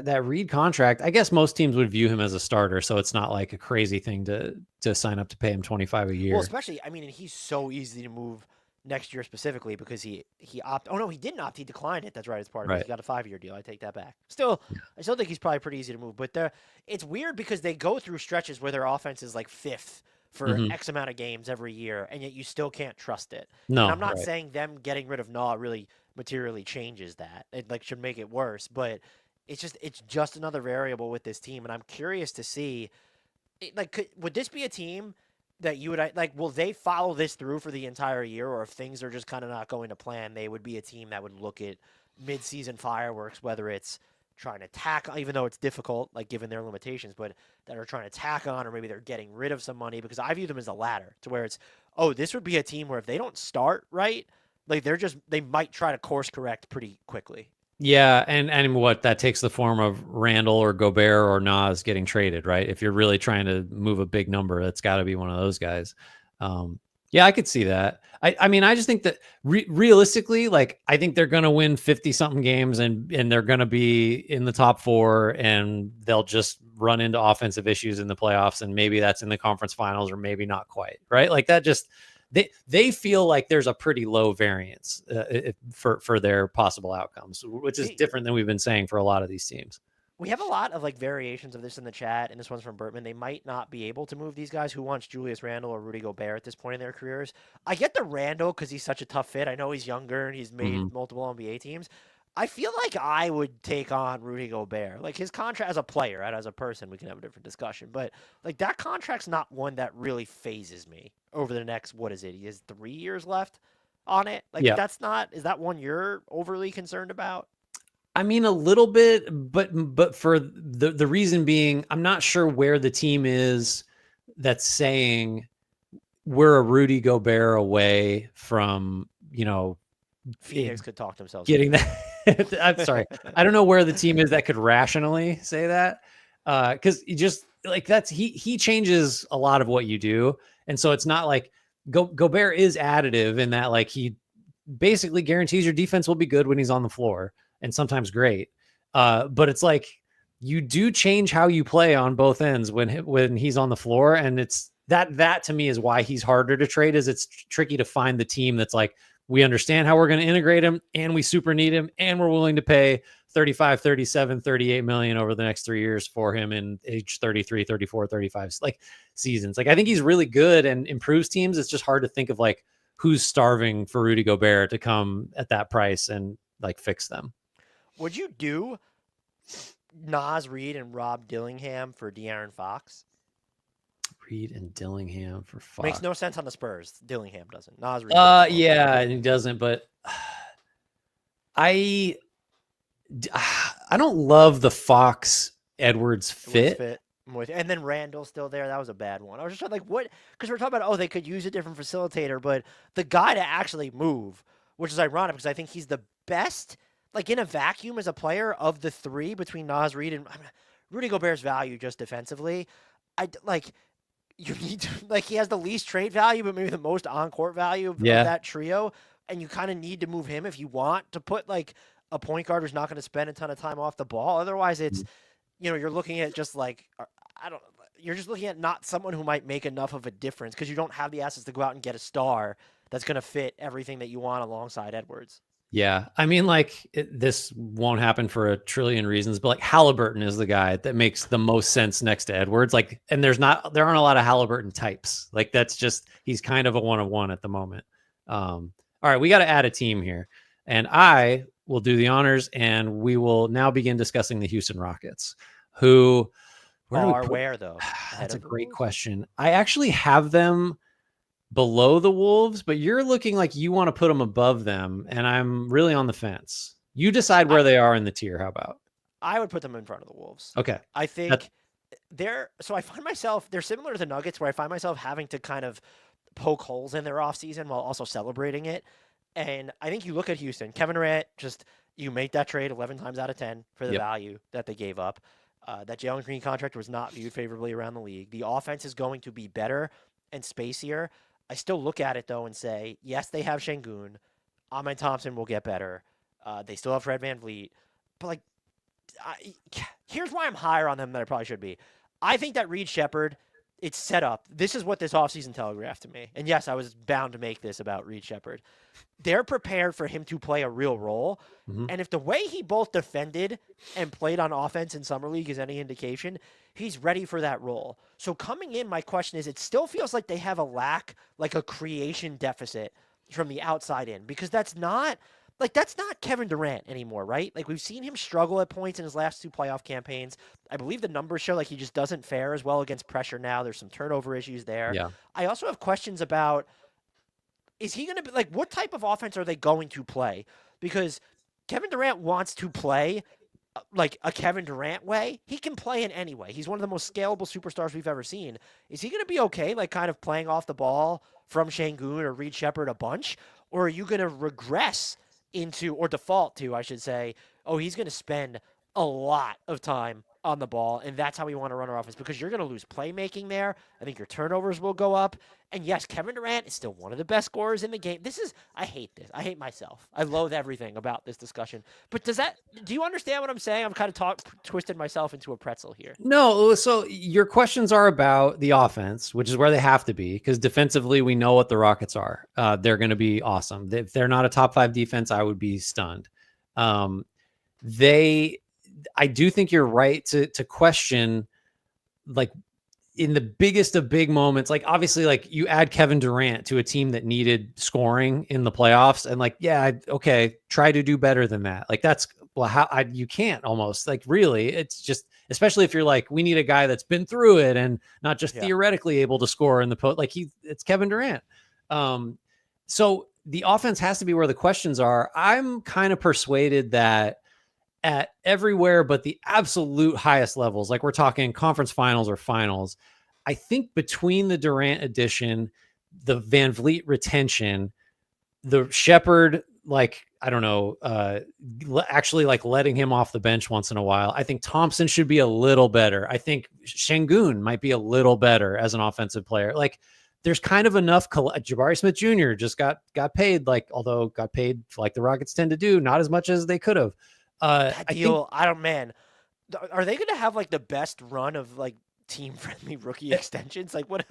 That Reed contract. I guess most teams would view him as a starter, so it's not like a crazy thing to sign up to pay him 25 a Well, year. especially I mean, and he's so easy to move next year specifically because he opt. Oh no, he didn't opt. He declined it. That's right. It's part of it. Right. He got a 5-year deal. I take that back. Still, I still think he's probably pretty easy to move. But it's weird because they go through stretches where their offense is like fifth for Hmm. X amount of games every year, and yet you still can't trust it. And I'm No, not right. saying them getting rid of Naw really materially changes that. It like should make it worse, but it's just another variable with this team, and I'm curious to see like would this be a team that you would like will they follow this through for the entire year, or if things are just kind of not going to plan, they would be a team that would look at mid-season fireworks, whether it's trying to tack even though it's difficult like given their limitations, but that are trying to tack on, or maybe they're getting rid of some money, because I view them as a ladder to where it's, oh, this would be a team where if they don't start right, like they might try to course correct pretty quickly. Yeah, and what that takes the form of Randall or Gobert or Nas getting traded, right? If you're really trying to move a big number, it's got to be one of those guys. Um, yeah, I could see that. I mean, I just think that realistically, like, I think they're going to win 50 something games and they're going to be in the top four, and they'll just run into offensive issues in the playoffs, and maybe that's in the conference finals or maybe not quite, right? Like that just they feel like there's a pretty low variance for their possible outcomes, which is We different than we've been saying for a lot of these teams. we have a lot of like variations of this in the chat, and this one's from Bertman. They might not be able to move these guys. Who wants Julius Randle or Rudy Gobert at this point in their careers? I get the Randle because he's such a tough fit. I know he's younger and he's Mm-hmm. made multiple NBA teams. I feel like I would take on Rudy Gobert. Like his contract as a player, right? As a person, we can have a different discussion. But like that contract's not one that really phases me over the next, what is it? He has 3 years left on it. Like Yeah. that's not, is that one you're overly concerned about? I mean, a little bit, but for the reason being, I'm not sure where the team is that's saying we're a Rudy Gobert away from, Phoenix could talk themselves getting into that. I'm sorry. I don't know where the team is that could rationally say that. Cause you just like he changes a lot of what you do. And so it's not like Gobert is additive in that, like, he basically guarantees your defense will be good when he's on the floor, and sometimes great. But it's like you do change how you play on both ends when he's on the floor, and it's that to me is why he's harder to trade. Is it's tricky to find the team that's like, we understand how we're going to integrate him, and we super need him, and we're willing to pay 35, 37, 38 million over the next 3 years for him in age 33, 34, 35 like seasons. Like, I think he's really good and improves teams. It's just hard to think of like who's starving for Rudy Gobert to come at that price and like fix them. Would you do Nas Reed and Rob Dillingham for De'Aaron Fox? Reed and Dillingham for Makes Fox. no sense on the Spurs. Dillingham doesn't. Nas Reed does. Yeah, and he doesn't, but I I don't love the Fox Edwards It would fit. fit. And then Randall's still there. That was a bad one. I was just trying like what, because we're talking about, oh, they could use a different facilitator, but the guy to actually move, which is ironic because I think he's the best, like in a vacuum as a player of the three between Nas Reed and Rudy Gobert's value just defensively. I like you need to, like he has the least trade value, but maybe the most on court value of that trio, and you kind of need to move him if you want to put like a point guard who's not going to spend a ton of time off the ball. Otherwise, it's you're looking at just like I don't. You're just looking at not someone who might make enough of a difference because you don't have the assets to go out and get a star that's going to fit everything that you want alongside Edwards. Yeah, I mean, like this won't happen for a trillion reasons, but like Halliburton is the guy that makes the most sense next to Edwards. Like, and there aren't a lot of Halliburton types. Like, that's just he's kind of a one of one at the moment. All right, we got to add a team here, and I will do the honors, and we will now begin discussing the Houston Rockets, who Where though? That's a great question. I actually have them below the Wolves, but you're looking like you want to put them above them, and I'm really on the fence. You decide where they are in the tier. How about? I would put them in front of the Wolves. Okay. I think so I find myself, they're similar to the Nuggets where I find myself having to kind of poke holes in their offseason while also celebrating it. And I think you look at Houston, Kevin Durant, just you make that trade 11 times out of 10 for the value that they gave up. That Jalen Green contract was not viewed favorably around the league. The offense is going to be better and spacier. I still look at it though and say, yes, they have Şengün. Ahmed Thompson will get better. They still have Fred VanVleet. But like, I, here's why I'm higher on them than I probably should be. I think that Reed Shepherd, it's set up. This is what this offseason telegraphed to me. And yes, I was bound to make this about Reed Shepherd. They're prepared for him to play a real role. Mhm. And if the way he both defended and played on offense in Summer League is any indication, he's ready for that role. So coming in, my question is, it still feels like they have a lack, like a creation deficit from the outside in, because that's not Kevin Durant anymore, right? Like we've seen him struggle at points in his last two playoff campaigns. I believe the numbers show like he just doesn't fare as well against pressure now. There's some turnover issues there. Yeah. I also have questions about, is he going to be like, what type of offense are they going to play? Because Kevin Durant wants to play like a Kevin Durant way. He can play in any way. He's one of the most scalable superstars we've ever seen. Is he going to be okay, like kind of playing off the ball from Şengün or Reed Shepherd a bunch? Or are you going to regress into, or default to, I should say, oh, he's going to spend a lot of time on the ball, and that's how we want to run our offense, because you're going to lose playmaking there. I think your turnovers will go up. And yes, Kevin Durant is still one of the best scorers in the game. I hate this. I hate myself. I loathe everything about this discussion. But do you understand what I'm saying? I'm kind of twisted myself into a pretzel here. No, so your questions are about the offense, which is where they have to be, because defensively, we know what the Rockets are. They're going to be awesome. If they're not a top 5 defense, I would be stunned. I do think you're right to question, like, in the biggest of big moments, like obviously, like you add Kevin Durant to a team that needed scoring in the playoffs, and like, yeah, okay, try to do better than that. Like that's, well, you can't almost, like, really, it's just, especially if you're like, we need a guy that's been through it and not just theoretically able to score in the post. Like it's Kevin Durant. So the offense has to be where the questions are. I'm kind of persuaded that at everywhere but the absolute highest levels, like we're talking conference finals or finals, I think between the Durant addition, the VanVleet retention, the Shepherd, like, I don't know, actually like letting him off the bench once in a while, I think Thompson should be a little better. I think Şengün might be a little better as an offensive player. Like there's kind of enough. Jabari Smith Jr. just got paid, like, although got paid like the Rockets tend to do, not as much as they could have. That deal, are they going to have like the best run of like team-friendly rookie extensions? Like what?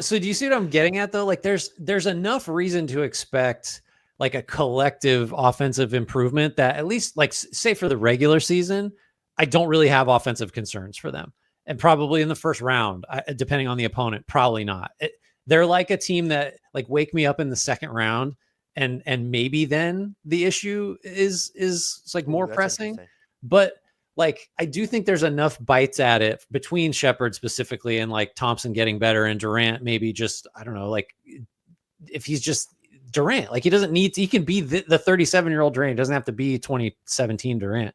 So do you see what I'm getting at though? Like there's enough reason to expect like a collective offensive improvement that at least, like, say for the regular season, I don't really have offensive concerns for them. And probably in the first round, depending on the opponent, probably not. They're like a team that like wake me up in the second round, and maybe then the issue is like more pressing. But like I do think there's enough bites at it between Shepherd specifically and like Thompson getting better, and Durant maybe just, I don't know, like if he's just Durant, like he doesn't need to, he can be the 37-year-old Durant. It doesn't have to be 2017 Durant.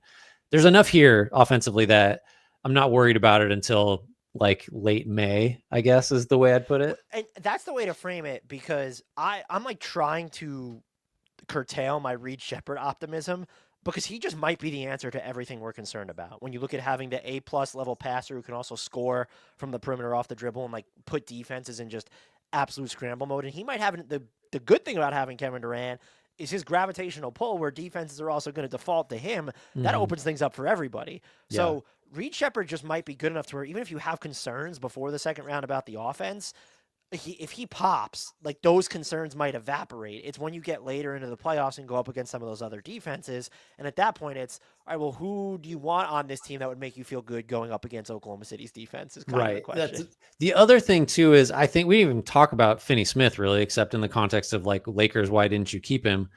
There's enough here offensively that I'm not worried about it until like late May, I guess is the way I'd put it. And that's the way to frame it, because I'm like trying to curtail my Reed Shepherd optimism, because he just might be the answer to everything we're concerned about. When you look at having the A+ level passer who can also score from the perimeter off the dribble and like put defenses in just absolute scramble mode. And he might have the good thing about having Kevin Durant is his gravitational pull, where defenses are also going to default to him. That opens things up for everybody. Yeah. So Reed Shepherd just might be good enough to where even if you have concerns before the second round about the offense, if he pops, like those concerns might evaporate. It's when you get later into the playoffs and go up against some of those other defenses, and at that point it's, all right, well, who do you want on this team that would make you feel good going up against Oklahoma City's defense is kind of the question. The other thing too is, I think we didn't even talk about Finney Smith really, except in the context of like Lakers, why didn't you keep him?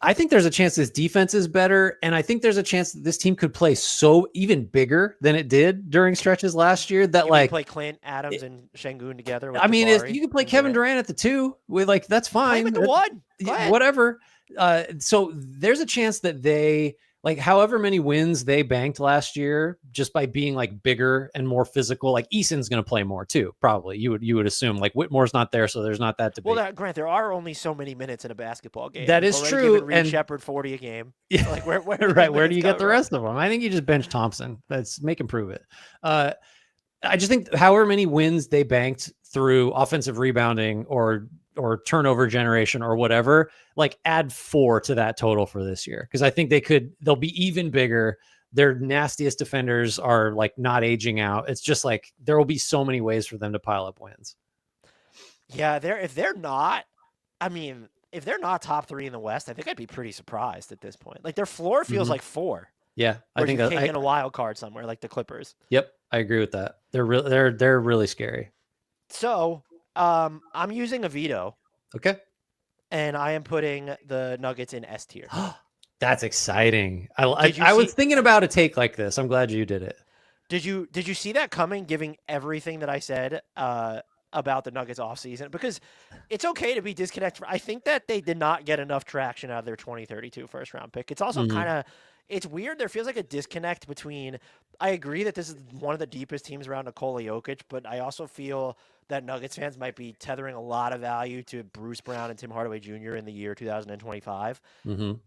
I think there's a chance this defense is better, and I think there's a chance that this team could play so even bigger than it did during stretches last year. That like play Clint, Adams, and Şengün together. I mean, if you could play Kevin Durant at the 2, with like that's fine. Play with the 1, whatever. So there's a chance that they like however many wins they banked last year just by being like bigger and more physical. Like Eason's going to play more too, probably. You would assume like Whitmore's not there, so there's not that Well, debate. Grant, there are only so many minutes in a basketball game. That We've is already given true, Reed and Shepard 40 a game. yeah, So, like, where do these right. Where do minutes you get come the from? rest of them? I think you just bench Thompson. That's make him prove it. I just think however many wins they banked through offensive rebounding or turnover generation or whatever, like add 4 to that total for this year. Cause I think they'll be even bigger. Their nastiest defenders are like not aging out. It's just like there will be so many ways for them to pile up wins. Yeah, if they're not, I mean, if they're not top 3 in the West, I think I'd be pretty surprised at this point. Like their floor feels Mhm. like 4, Yeah. I whereas think you've that taken a wild card somewhere like the Clippers. yep. I agree with that. They're really scary. So, I'm using a veto, Okay. and I am putting the Nuggets in S tier. That's exciting. Did you I was see? thinking about a take like this. I'm glad you did it. Did you see that coming? Giving everything that I said about the Nuggets offseason, because it's okay to be disconnected. I think that they did not get enough traction out of their 2032 first round pick. It's also Mhm. kind of it's weird. There feels like a disconnect between. I agree that this is one of the deepest teams around Nikola Jokic, but I also feel that Nuggets fans might be tethering a lot of value to Bruce Brown and Tim Hardaway Jr. in the year 2025. Mhm.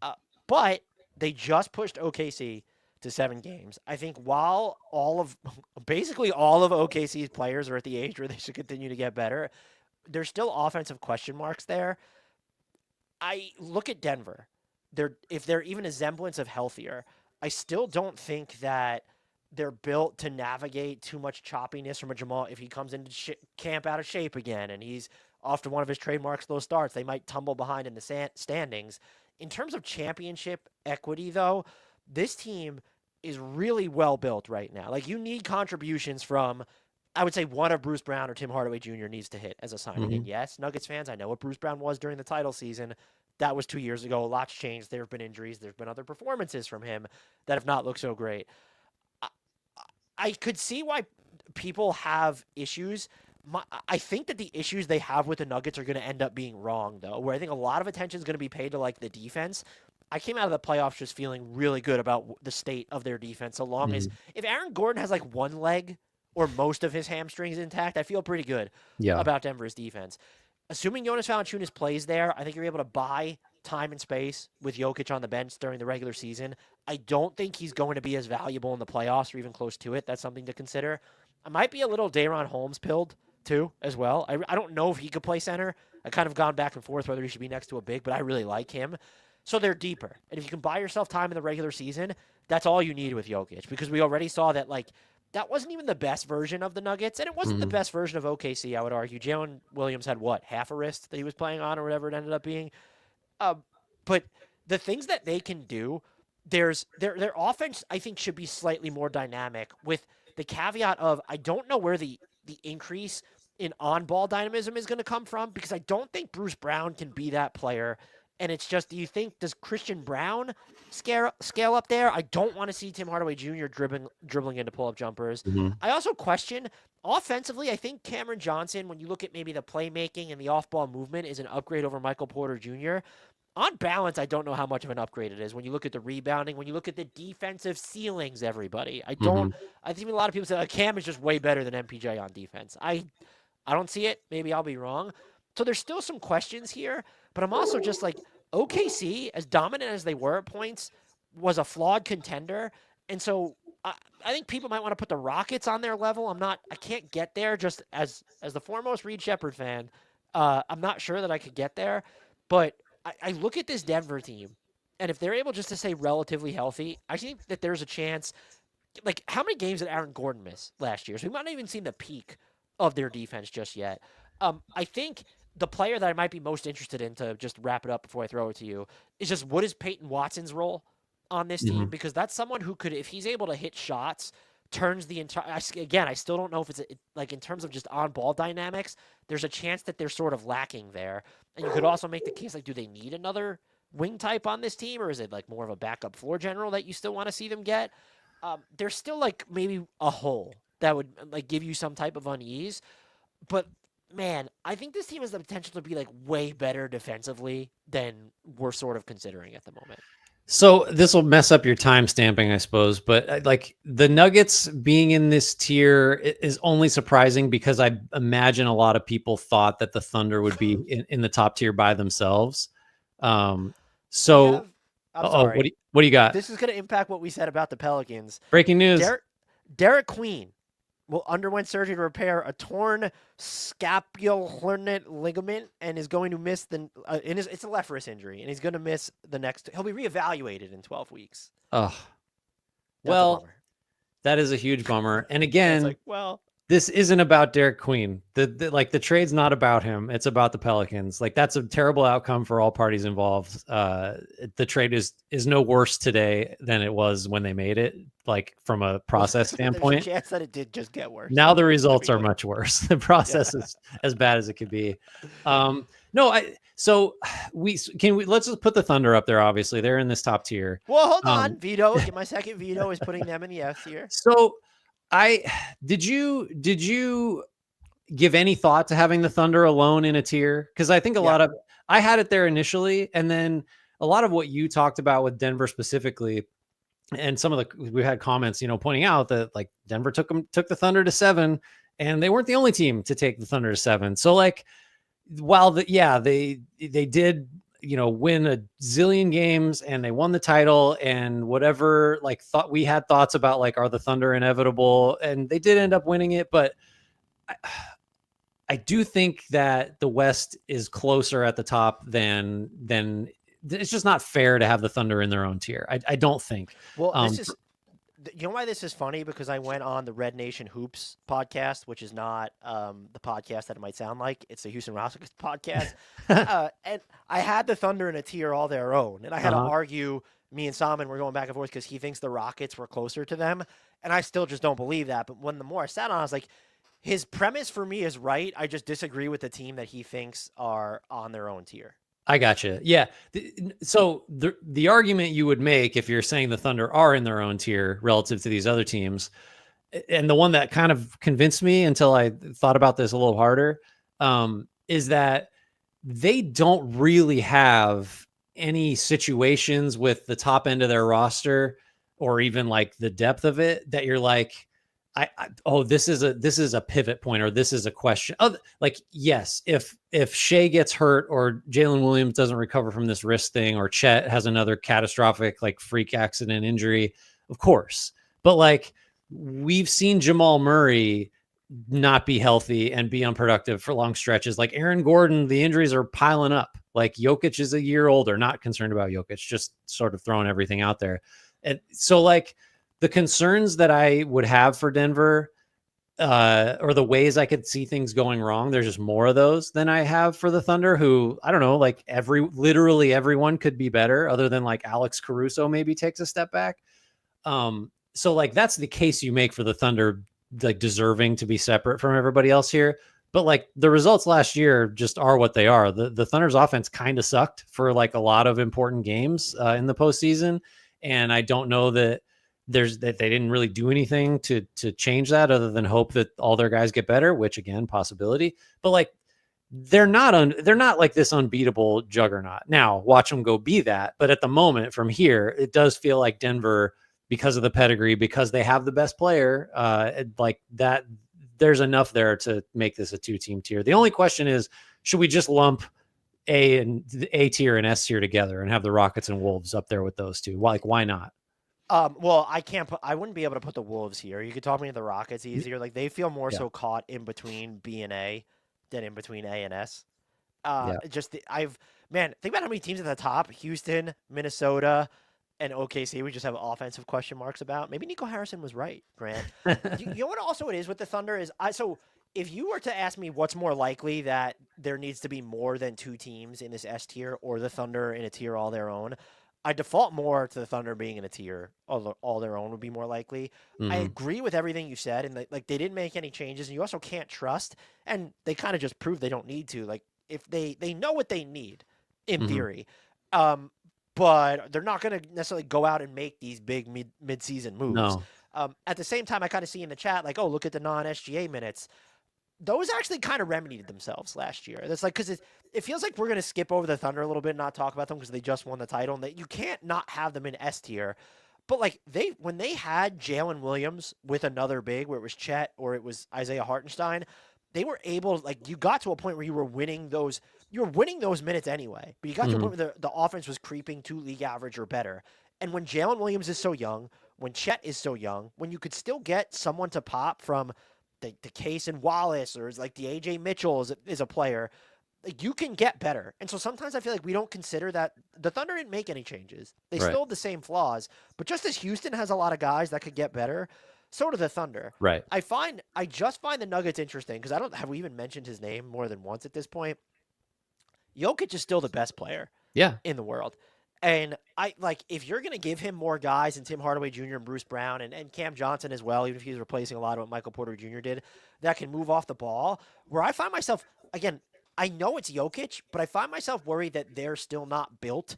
But they just pushed OKC to 7 games. I think while basically all of OKC's players are at the age where they should continue to get better, there's still offensive question marks there. I look at Denver. If they're even a semblance of healthier, I still don't think that they're built to navigate too much choppiness from a Jamal. If he comes into camp out of shape again and he's off to one of his trademark slow starts, they might tumble behind in the standings. In terms of championship equity, though, this team is really well built right now. Like, you need contributions from, I would say, one of Bruce Brown or Tim Hardaway Jr. needs to hit as a signing. And Mhm. yes, Nuggets fans, I know what Bruce Brown was during the title season. That was 2 years ago. A lot's changed. There have been injuries. There's been other performances from him that have not looked so great. I, I could see why people have issues. I think that the issues they have with the Nuggets are going to end up being wrong, though, where I think a lot of attention is going to be paid to like the defense. I came out of the playoffs just feeling really good about the state of their defense. So long as Mhm. if Aaron Gordon has like one leg or most of his hamstrings intact, I feel pretty good Yeah. about Denver's defense. Assuming Jonas Valanciunas plays there, I think you're able to buy time and space with Jokic on the bench during the regular season. I don't think he's going to be as valuable in the playoffs or even close to it. That's something to consider. I might be a little Dayron Holmes pilled too, as well. I don't know if he could play center. I kind of gone back and forth whether he should be next to a big, but I really like him. So they're deeper. And if you can buy yourself time in the regular season, that's all you need with Jokic, because we already saw that like that wasn't even the best version of the Nuggets, and it wasn't the Mhm. best version of OKC, I would argue. Jalen Williams had what, half a wrist that he was playing on or whatever it ended up being. Uh, but the things that they can do, their offense I think should be slightly more dynamic, with the caveat of I don't know where the increase in on-ball dynamism is going to come from, because I don't think Bruce Brown can be that player. And it's just, do you think, does Christian Brown scale up there? I don't want to see Tim Hardaway Jr. dribbling into pull-up jumpers. Mhm. I also question offensively. I think Cameron Johnson, when you look at maybe the playmaking and the off-ball movement, is an upgrade over Michael Porter Jr. On balance, I don't know how much of an upgrade it is when you look at the rebounding, when you look at the defensive ceilings, everybody. I don't, Mhm. I think a lot of people say like, Cam is just way better than MPJ on defense. I don't see it. Maybe I'll be wrong. So there's still some questions here, but I'm also just like, OKC, as dominant as they were at points, was a flawed contender. And so I think people might want to put the Rockets on their level. I can't get there just as the foremost Reed Shepard fan. I'm not sure that I could get there, but I look at this Denver team, and if they're able just to stay relatively healthy, I think that there's a chance. Like, how many games did Aaron Gordon miss last year? So we might not even seen the peak of their defense just yet. I think the player that I might be most interested in, to just wrap it up before I throw it to you, is just what is Peyton Watson's role on this team? Mhm. Because that's someone who could, if he's able to hit shots, turns the entire. Again, I still don't know if it's like in terms of just on ball dynamics. There's a chance that they're sort of lacking there, and you could also make the case like, do they need another wing type on this team, or is it like more of a backup floor general that you still want to see them get? There's still like maybe a hole that would like give you some type of unease, but man, I think this team has the potential to be like way better defensively than we're sort of considering at the moment. So this will mess up your time stamping, I suppose, but like the Nuggets being in this tier is only surprising because I imagine a lot of people thought that the Thunder would be in the top tier by themselves. Um, We so, have. I'm oh, sorry. what do you got? This is going to impact what we said about the Pelicans. Breaking news. Derek Derek Queen will underwent surgery to repair a torn scapular ligament and is going to miss the. It's a left wrist injury, and he's going to miss the next. He'll be reevaluated in 12 weeks. Oh, That's a well, bummer. that is a huge bummer. And Yeah, it's again, like, well, this isn't about Derek Queen. The trade's not about him. It's about the Pelicans. Like that's a terrible outcome for all parties involved. The trade is no worse today than it was when they made it. Like from a well, process there's a standpoint. chance that it did just get worse. Now the To results be are clear. much worse. The Yeah. process is as bad as it could be. No, so let's just put the Thunder up there. Obviously, they're in this top tier. Well, hold on. Um, Veto. Get my second veto is putting them in the F tier. so I did you give any thought to having the Thunder alone in a tier? Because I think a Yeah. lot of I had it there initially, and then a lot of what you talked about with Denver specifically, and some of the we had comments, pointing out that like Denver took the Thunder to 7, and they weren't the only team to take the Thunder to 7. So like while they did win a zillion games and they won the title and whatever, like thought we had thoughts about like are the Thunder inevitable, and they did end up winning it, but I, I do think that the West is closer at the top than it's just not fair to have the Thunder in their own tier. I don't think. Well, Um, this is you know why this is funny? Because I went on the Red Nation Hoops podcast, which is not the podcast that it might sound like. It's the Houston Rockets podcast. And I had the Thunder in a tier all their own. And I had to uh-huh. argue, me and Salman were going back and forth because he thinks the Rockets were closer to them. And I still just don't believe that. But when the more I sat on, I was like, his premise for me is right. I just disagree with the team that he thinks are on their own tier. I gotcha. Yeah. So the argument you would make if you're saying the Thunder are in their own tier relative to these other teams, and the one that kind of convinced me until I thought about this a little harder, is that they don't really have any situations with the top end of their roster or even like the depth of it that you're like, this is a pivot point, or this is a question. Like, yes, if Shea gets hurt or Jalen Williams doesn't recover from this wrist thing, or Chet has another catastrophic like freak accident injury, of course. But like we've seen Jamal Murray not be healthy and be unproductive for long stretches. Like Aaron Gordon, the injuries are piling up. Like Jokic is a year older. Not concerned about Jokic, just sort of throwing everything out there. And so like the concerns that I would have for Denver, or the ways I could see things going wrong, there's just more of those than I have for the Thunder, who I don't know, like literally everyone could be better other than like Alex Caruso maybe takes a step back. So like that's the case you make for the Thunder, like deserving to be separate from everybody else here. But like the results last year just are what they are. The Thunder's offense kind of sucked for like a lot of important games in the postseason, and I don't know that they didn't really do anything to change that other than hope that all their guys get better, which again, possibility. But like they're not like this unbeatable juggernaut. Now watch them go be that. But at the moment from here, it does feel like Denver, because of the pedigree, because they have the best player, like that, there's enough there to make this a 2-team tier. The only question is, should we just lump A tier and S tier together and have the Rockets and Wolves up there with those two? Like, why not? Well, I wouldn't be able to put the Wolves here. You could talk me to the Rockets easier. Like they feel more Yeah. so caught in between B and A than in between A and S. Yeah. Man, think about how many teams at the top: Houston, Minnesota, and OKC. We just have offensive question marks about. Maybe Nico Harrison was right, Grant. You know what? Also, it is with the Thunder is so. If you were to ask me what's more likely that there needs to be more than 2 teams in this S tier or the Thunder in a tier all their own, I default more to the Thunder being in a tier all their own would be more likely. I Mhm. agree with everything you said, and like they didn't make any changes, and you also can't trust, and they kind of just proved they don't need to. Like if they know what they need, in Mhm. theory, um, but they're not going to necessarily go out and make these big mid season moves. No. At the same time, I kind of see in the chat like, oh, look at the non SGA minutes. those actually kind of remedied themselves last year. That's like, because it feels like we're going to skip over the Thunder a little bit and not talk about them because they just won the title, and that you can't not have them in S tier. But like when they had Jalen Williams with another big, where it was Chet or it was Isaiah Hartenstein, they were able, like, you got to a point where you were winning those minutes anyway. But you got to a point where the offense was creeping to league average or better. And when Jalen Williams is so young, when Chet is so young, when you could still get someone to pop from the Case and Wallace, or like the AJ Mitchell is a player, like, you can get better. And so sometimes I feel like we don't consider that the Thunder didn't make any changes. They Right. still have the same flaws, but just as Houston has a lot of guys that could get better, so do the Thunder. Right. I just find the Nuggets interesting because have we even mentioned his name more than once at this point? Jokic is still the best player in the world. And if you're going to give him more guys, and Tim Hardaway Jr. and Bruce Brown and Cam Johnson as well, even if he's replacing a lot of what Michael Porter Jr. did, that can move off the ball, where I find myself, again, I know it's Jokic, but I find myself worried that they're still not built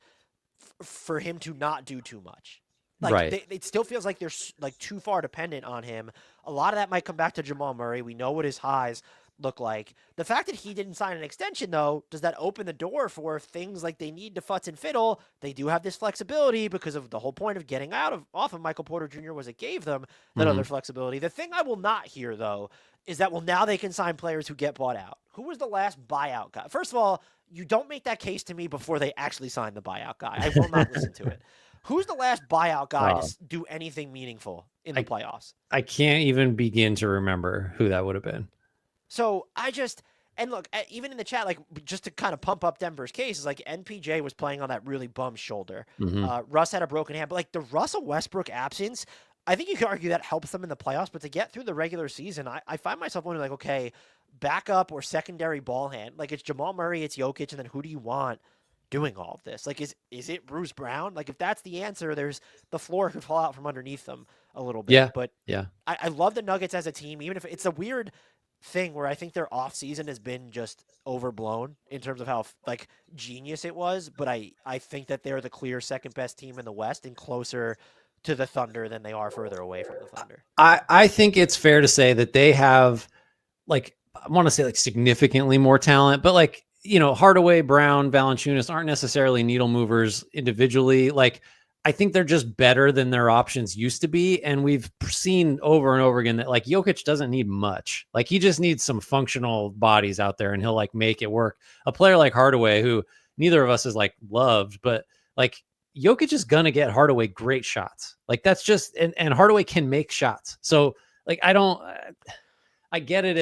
for him to not do too much. Like, it still feels like they're like too far dependent on him. A lot of that might come back to Jamal Murray. We know what his highs look like. The fact that he didn't sign an extension, though, does that open the door for things like they need to futz and fiddle? They do have this flexibility because of the whole point of getting off of Michael Porter Jr. was it gave them that other flexibility. The thing I will not hear, though, is that, well, now they can sign players who get bought out. Who was the last buyout guy? First of all, you don't make that case to me before they actually sign the buyout guy. I will not listen to it. Who's the last buyout guy to do anything meaningful in the playoffs? I can't even begin to remember who that would have been. So and look, even in the chat, like, just to kind of pump up Denver's case, is like NPJ was playing on that really bum shoulder. Russ had a broken hand, but like the Russell Westbrook absence, I think you could argue that helps them in the playoffs. But to get through the regular season, I find myself wondering, like, okay, backup or secondary ball hand, like, it's Jamal Murray, it's Jokic, and then who do you want doing all of this? Like, is it Bruce Brown? Like, if that's the answer, the floor could fall out from underneath them a little bit. Yeah. But yeah, I love the Nuggets as a team, even if it's a weird thing where I think their offseason has been just overblown in terms of how, like, genius it was. But I think that they're the clear second best team in the West and closer to the Thunder than they are further away from the Thunder. I think it's fair to say that they have, like, I want to say, like, significantly more talent, but, like, you know, Hardaway, Brown, Valanciunas aren't necessarily needle movers individually. Like, I think they're just better than their options used to be. And we've seen over and over again that, like, Jokic doesn't need much. Like, he just needs some functional bodies out there and he'll, like, make it work. A player like Hardaway, who neither of us has, like, loved, but, like, Jokic is going to get Hardaway great shots. Like, that's just, and Hardaway can make shots. So, like, I get it.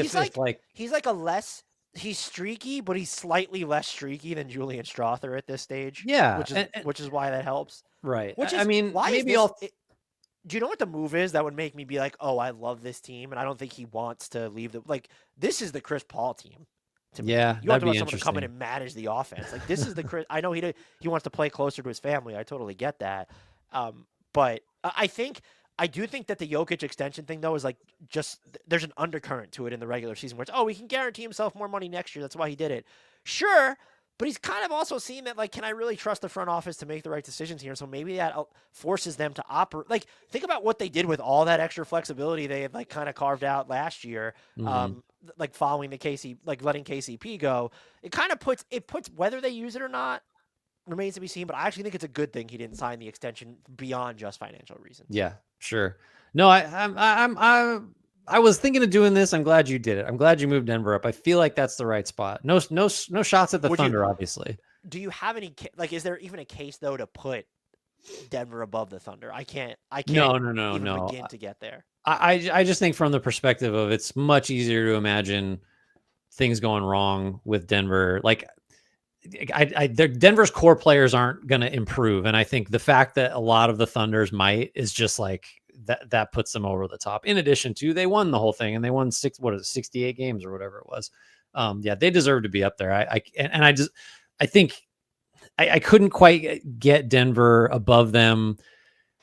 He's streaky, but he's slightly less streaky than Julian Strother at this stage. Yeah. Which is why that helps. Right. Which is, I mean, why maybe do you know what the move is that would make me be like, oh, I love this team, and I don't think he wants to leave this is the Chris Paul team. To me. Yeah, You have to want someone to come in and manage the offense. Like, this is the Chris. I know he wants to play closer to his family. I totally get that. But I do think that the Jokic extension thing, though, is like, just there's an undercurrent to it in the regular season where it's, oh, he can guarantee himself more money next year. That's why he did it. Sure. But he's kind of also seen that, like, can I really trust the front office to make the right decisions here? So maybe that forces them to operate. Like, think about what they did with all that extra flexibility they had, like, kind of carved out last year, like, following the letting KCP go. It kind of puts whether they use it or not remains to be seen. But I actually think it's a good thing he didn't sign the extension beyond just financial reasons. Yeah, sure. No, I was thinking of doing this. I'm glad you did it. I'm glad you moved Denver up. I feel like that's the right spot. No shots at the Thunder, obviously. Do you have any, like, is there even a case, though, to put Denver above the Thunder? I can't No. begin to get there. I just think from the perspective of, it's much easier to imagine things going wrong with Denver. Like, Denver's core players aren't going to improve. And I think the fact that a lot of the Thunders might is just like, that puts them over the top. In addition to, they won the whole thing and they won 68 games or whatever it was. Yeah, they deserve to be up there. I think I couldn't quite get Denver above them.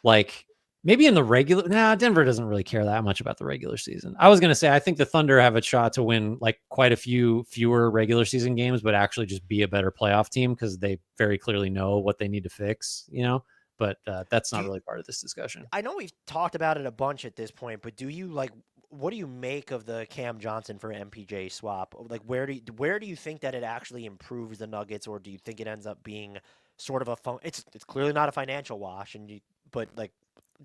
Like, maybe in the regular, Denver doesn't really care that much about the regular season. I was going to say, I think the Thunder have a shot to win, like, quite a few fewer regular season games, but actually just be a better playoff team because they very clearly know what they need to fix, you know? But that's not really part of this discussion. I know we've talked about it a bunch at this point, but do you, like, what do you make of the Cam Johnson for MPJ swap? Like, where do you think that it actually improves the Nuggets, or do you think it ends up being sort of it's clearly not a financial wash, but like,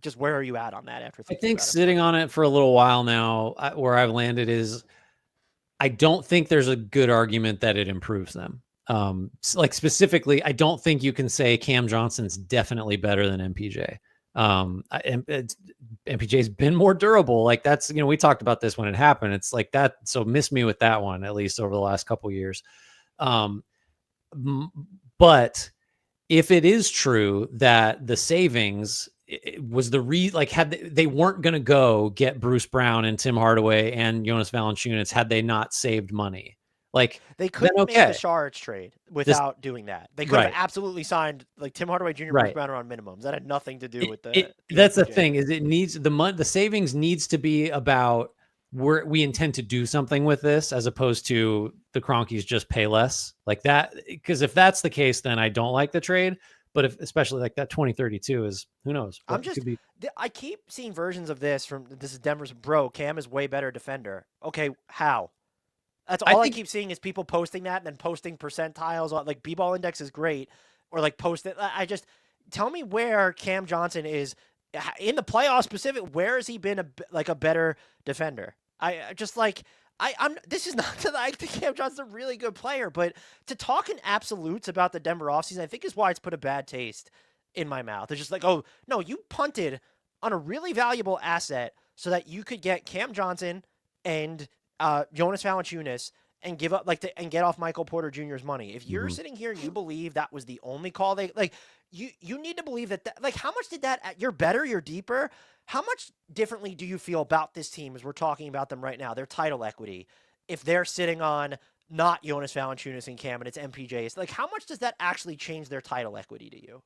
just where are you at on that after I thinking think about it for sitting you? on it for a little while now, where I've landed is I don't think there's a good argument that it improves them. Like specifically, I don't think you can say Cam Johnson's definitely better than MPJ. MPJ's been more durable. Like that's, we talked about this when it happened. It's like that. So miss me with that one, at least over the last couple of years. Um, but if it is true that the savings was had they weren't going to go get Bruce Brown and Tim Hardaway and Jonas Valanciunas had they not saved money, like They then couldn't make the okay, Shards trade this without doing that. They could have right, absolutely signed like Tim Hardaway Jr., Bruce right. Brown are on minimums. That had nothing to do with the That's the MPJ thing thing. is it needs the savings needs to be about where we intend to do something with this as opposed to the Cronkies just pay less like that. Because if that's the case, then I don't like the trade. But if especially like that 2032 is who knows I'm what it just, could be. I keep seeing versions of this is Denver's bro. Cam is way better defender. Okay, how? That's I all I think keep seeing is people posting that and then posting percentiles on like B-ball index is great, or like post it. I just tell me where Cam Johnson is in the playoffs specific. Where has he been like a better defender? I just like I'm. This is not that I think Cam Johnson's a really good player, but to talk in absolutes about the Denver offseason, I think is why it's put a bad taste in my mouth. It's just like, oh no, you punted on a really valuable asset so that you could get Cam Johnson and Jonas Valanciunas and give up and get off Michael Porter Jr.'s money. If you're mhm. sitting here and you believe that was the only call they like, you need to believe that like how much did that you're better, you're deeper. How much differently do you feel about this team as we're talking about them right now? Their title equity, if they're sitting on not Jonas Valanciunas and Cam and it's MPJ's, like how much does that actually change their title equity to you?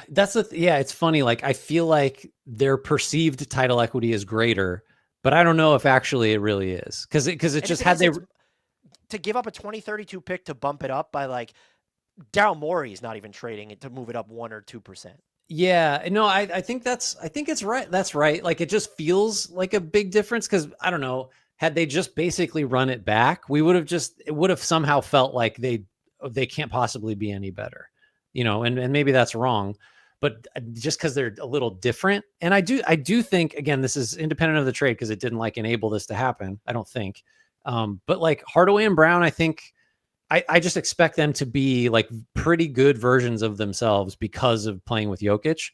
That's yeah, it's funny. Like I feel like their perceived title equity is greater, but I don't know if actually it really is because it And if just it had is, they it's to give up a 2032 pick to bump it up by like Daryl Morey is not even trading it to move it up 1 or 2%. yeah, no, I think I think it's right. That's right. Like it just feels like a big difference because I don't know. Had they just basically run it back, it would have somehow felt like they can't possibly be any better, and maybe that's wrong, but just because they're a little different. And I do think again, this is independent of the trade because it didn't like enable this to happen. I don't think, but like Hardaway and Brown, I think I just expect them to be like pretty good versions of themselves because of playing with Jokic.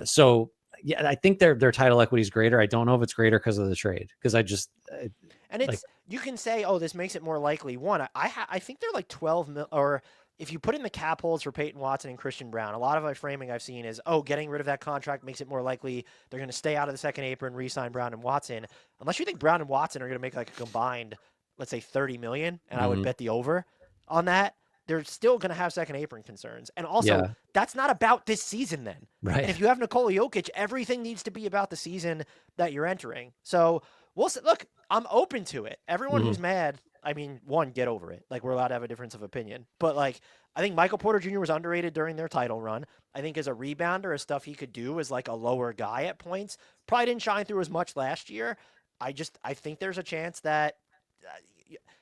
So yeah, I think their title equity is greater. I don't know if it's greater because of the trade because And like it's you can say, oh, this makes it more likely. One, I think they're like 12 mil, or if you put in the cap holds for Peyton Watson and Christian Brown, a lot of my framing I've seen is, oh, getting rid of that contract makes it more likely they're going to stay out of the second apron, re-sign Brown and Watson. Unless you think Brown and Watson are going to make like a combined, let's say 30 million, and I would mhm, bet the over on that. They're still going to have second apron concerns. And also, yeah, that's not about this season then. And right. if you have Nikola Jokic, everything needs to be about the season that you're entering. So we'll see. Look, I'm open to it. Everyone Mhm. who's mad, I mean, one, get over it. Like, we're allowed to have a difference of opinion. But, like, I think Michael Porter Jr. was underrated during their title run. I think as a rebounder, as stuff he could do as, like, a lower guy at points, probably didn't shine through as much last year. I think there's a chance that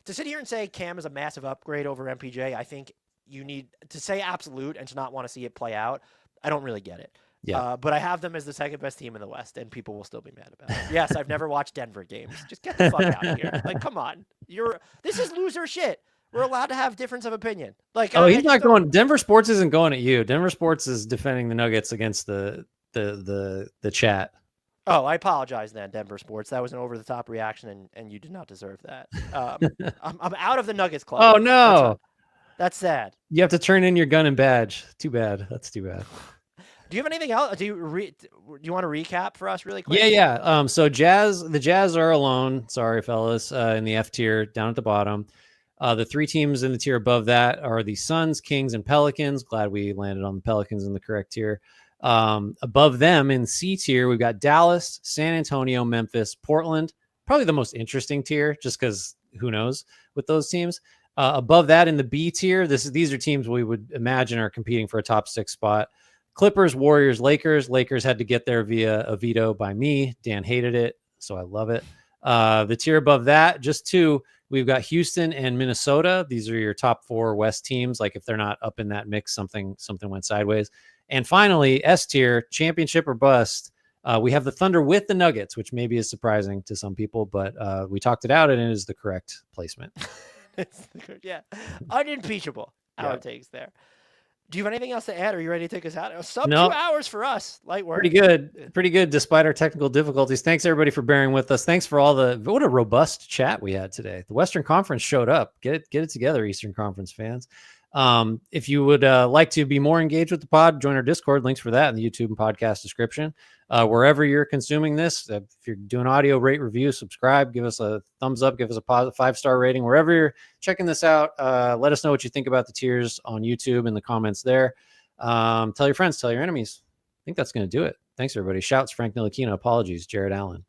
to sit here and say Cam is a massive upgrade over MPJ, I think you need to say absolute and to not want to see it play out. I don't really get it. Yeah. But I have them as the second best team in the West, and people will still be mad about it. Yes, I've never watched Denver games. Just get the fuck out of here. Like, come on. This is loser shit. We're allowed to have difference of opinion. Like, Oh, I he's just not don't. going. Denver Sports isn't going at you. Denver Sports is defending the Nuggets against the chat. Oh, I apologize then, Denver Sports. That was an over the top reaction, and you did not deserve that. I'm out of the Nuggets club Oh now. no, That's sad. you have to turn in your gun and badge. Too bad. That's too bad. Do you have anything else? Do you want to recap for us really quick? Yeah, yeah. So the Jazz are alone. Sorry, fellas, in the F tier down at the bottom. The three teams in the tier above that are the Suns, Kings, and Pelicans. Glad we landed on the Pelicans in the correct tier. Above them in C tier, we've got Dallas, San Antonio, Memphis, Portland. Probably the most interesting tier, just because who knows with those teams. Above that in the B tier, these are teams we would imagine are competing for a top 6 spot. Clippers, Warriors, Lakers. Lakers had to get there via a veto by me. Dan hated it. So I love it. The tier above that, just two, we've got Houston and Minnesota. These are your top 4 West teams. Like if they're not up in that mix, something went sideways. And finally, S tier, championship or bust. We have the Thunder with the Nuggets, which maybe is surprising to some people, but we talked it out and it is the correct placement. Yeah, unimpeachable. Our takes there. Do you have anything else to add? Or are you ready to take us out? Sub 2 hours for us. Light work. Pretty good despite our technical difficulties. Thanks everybody for bearing with us. Thanks for what a robust chat we had today. The Western Conference showed up. Get it together, Eastern Conference fans. If you would like to be more engaged with the pod, join our Discord. Links for that in the YouTube and podcast description. Wherever you're consuming this, if you're doing audio, rate, review, subscribe, give us a thumbs up, give us a 5-star rating. Wherever you're checking this out, let us know what you think about the tiers on YouTube in the comments there. Tell your friends, tell your enemies. I think that's going to do it. Thanks, everybody. Shouts, Frank Ntilikina. Apologies, Jared Allen.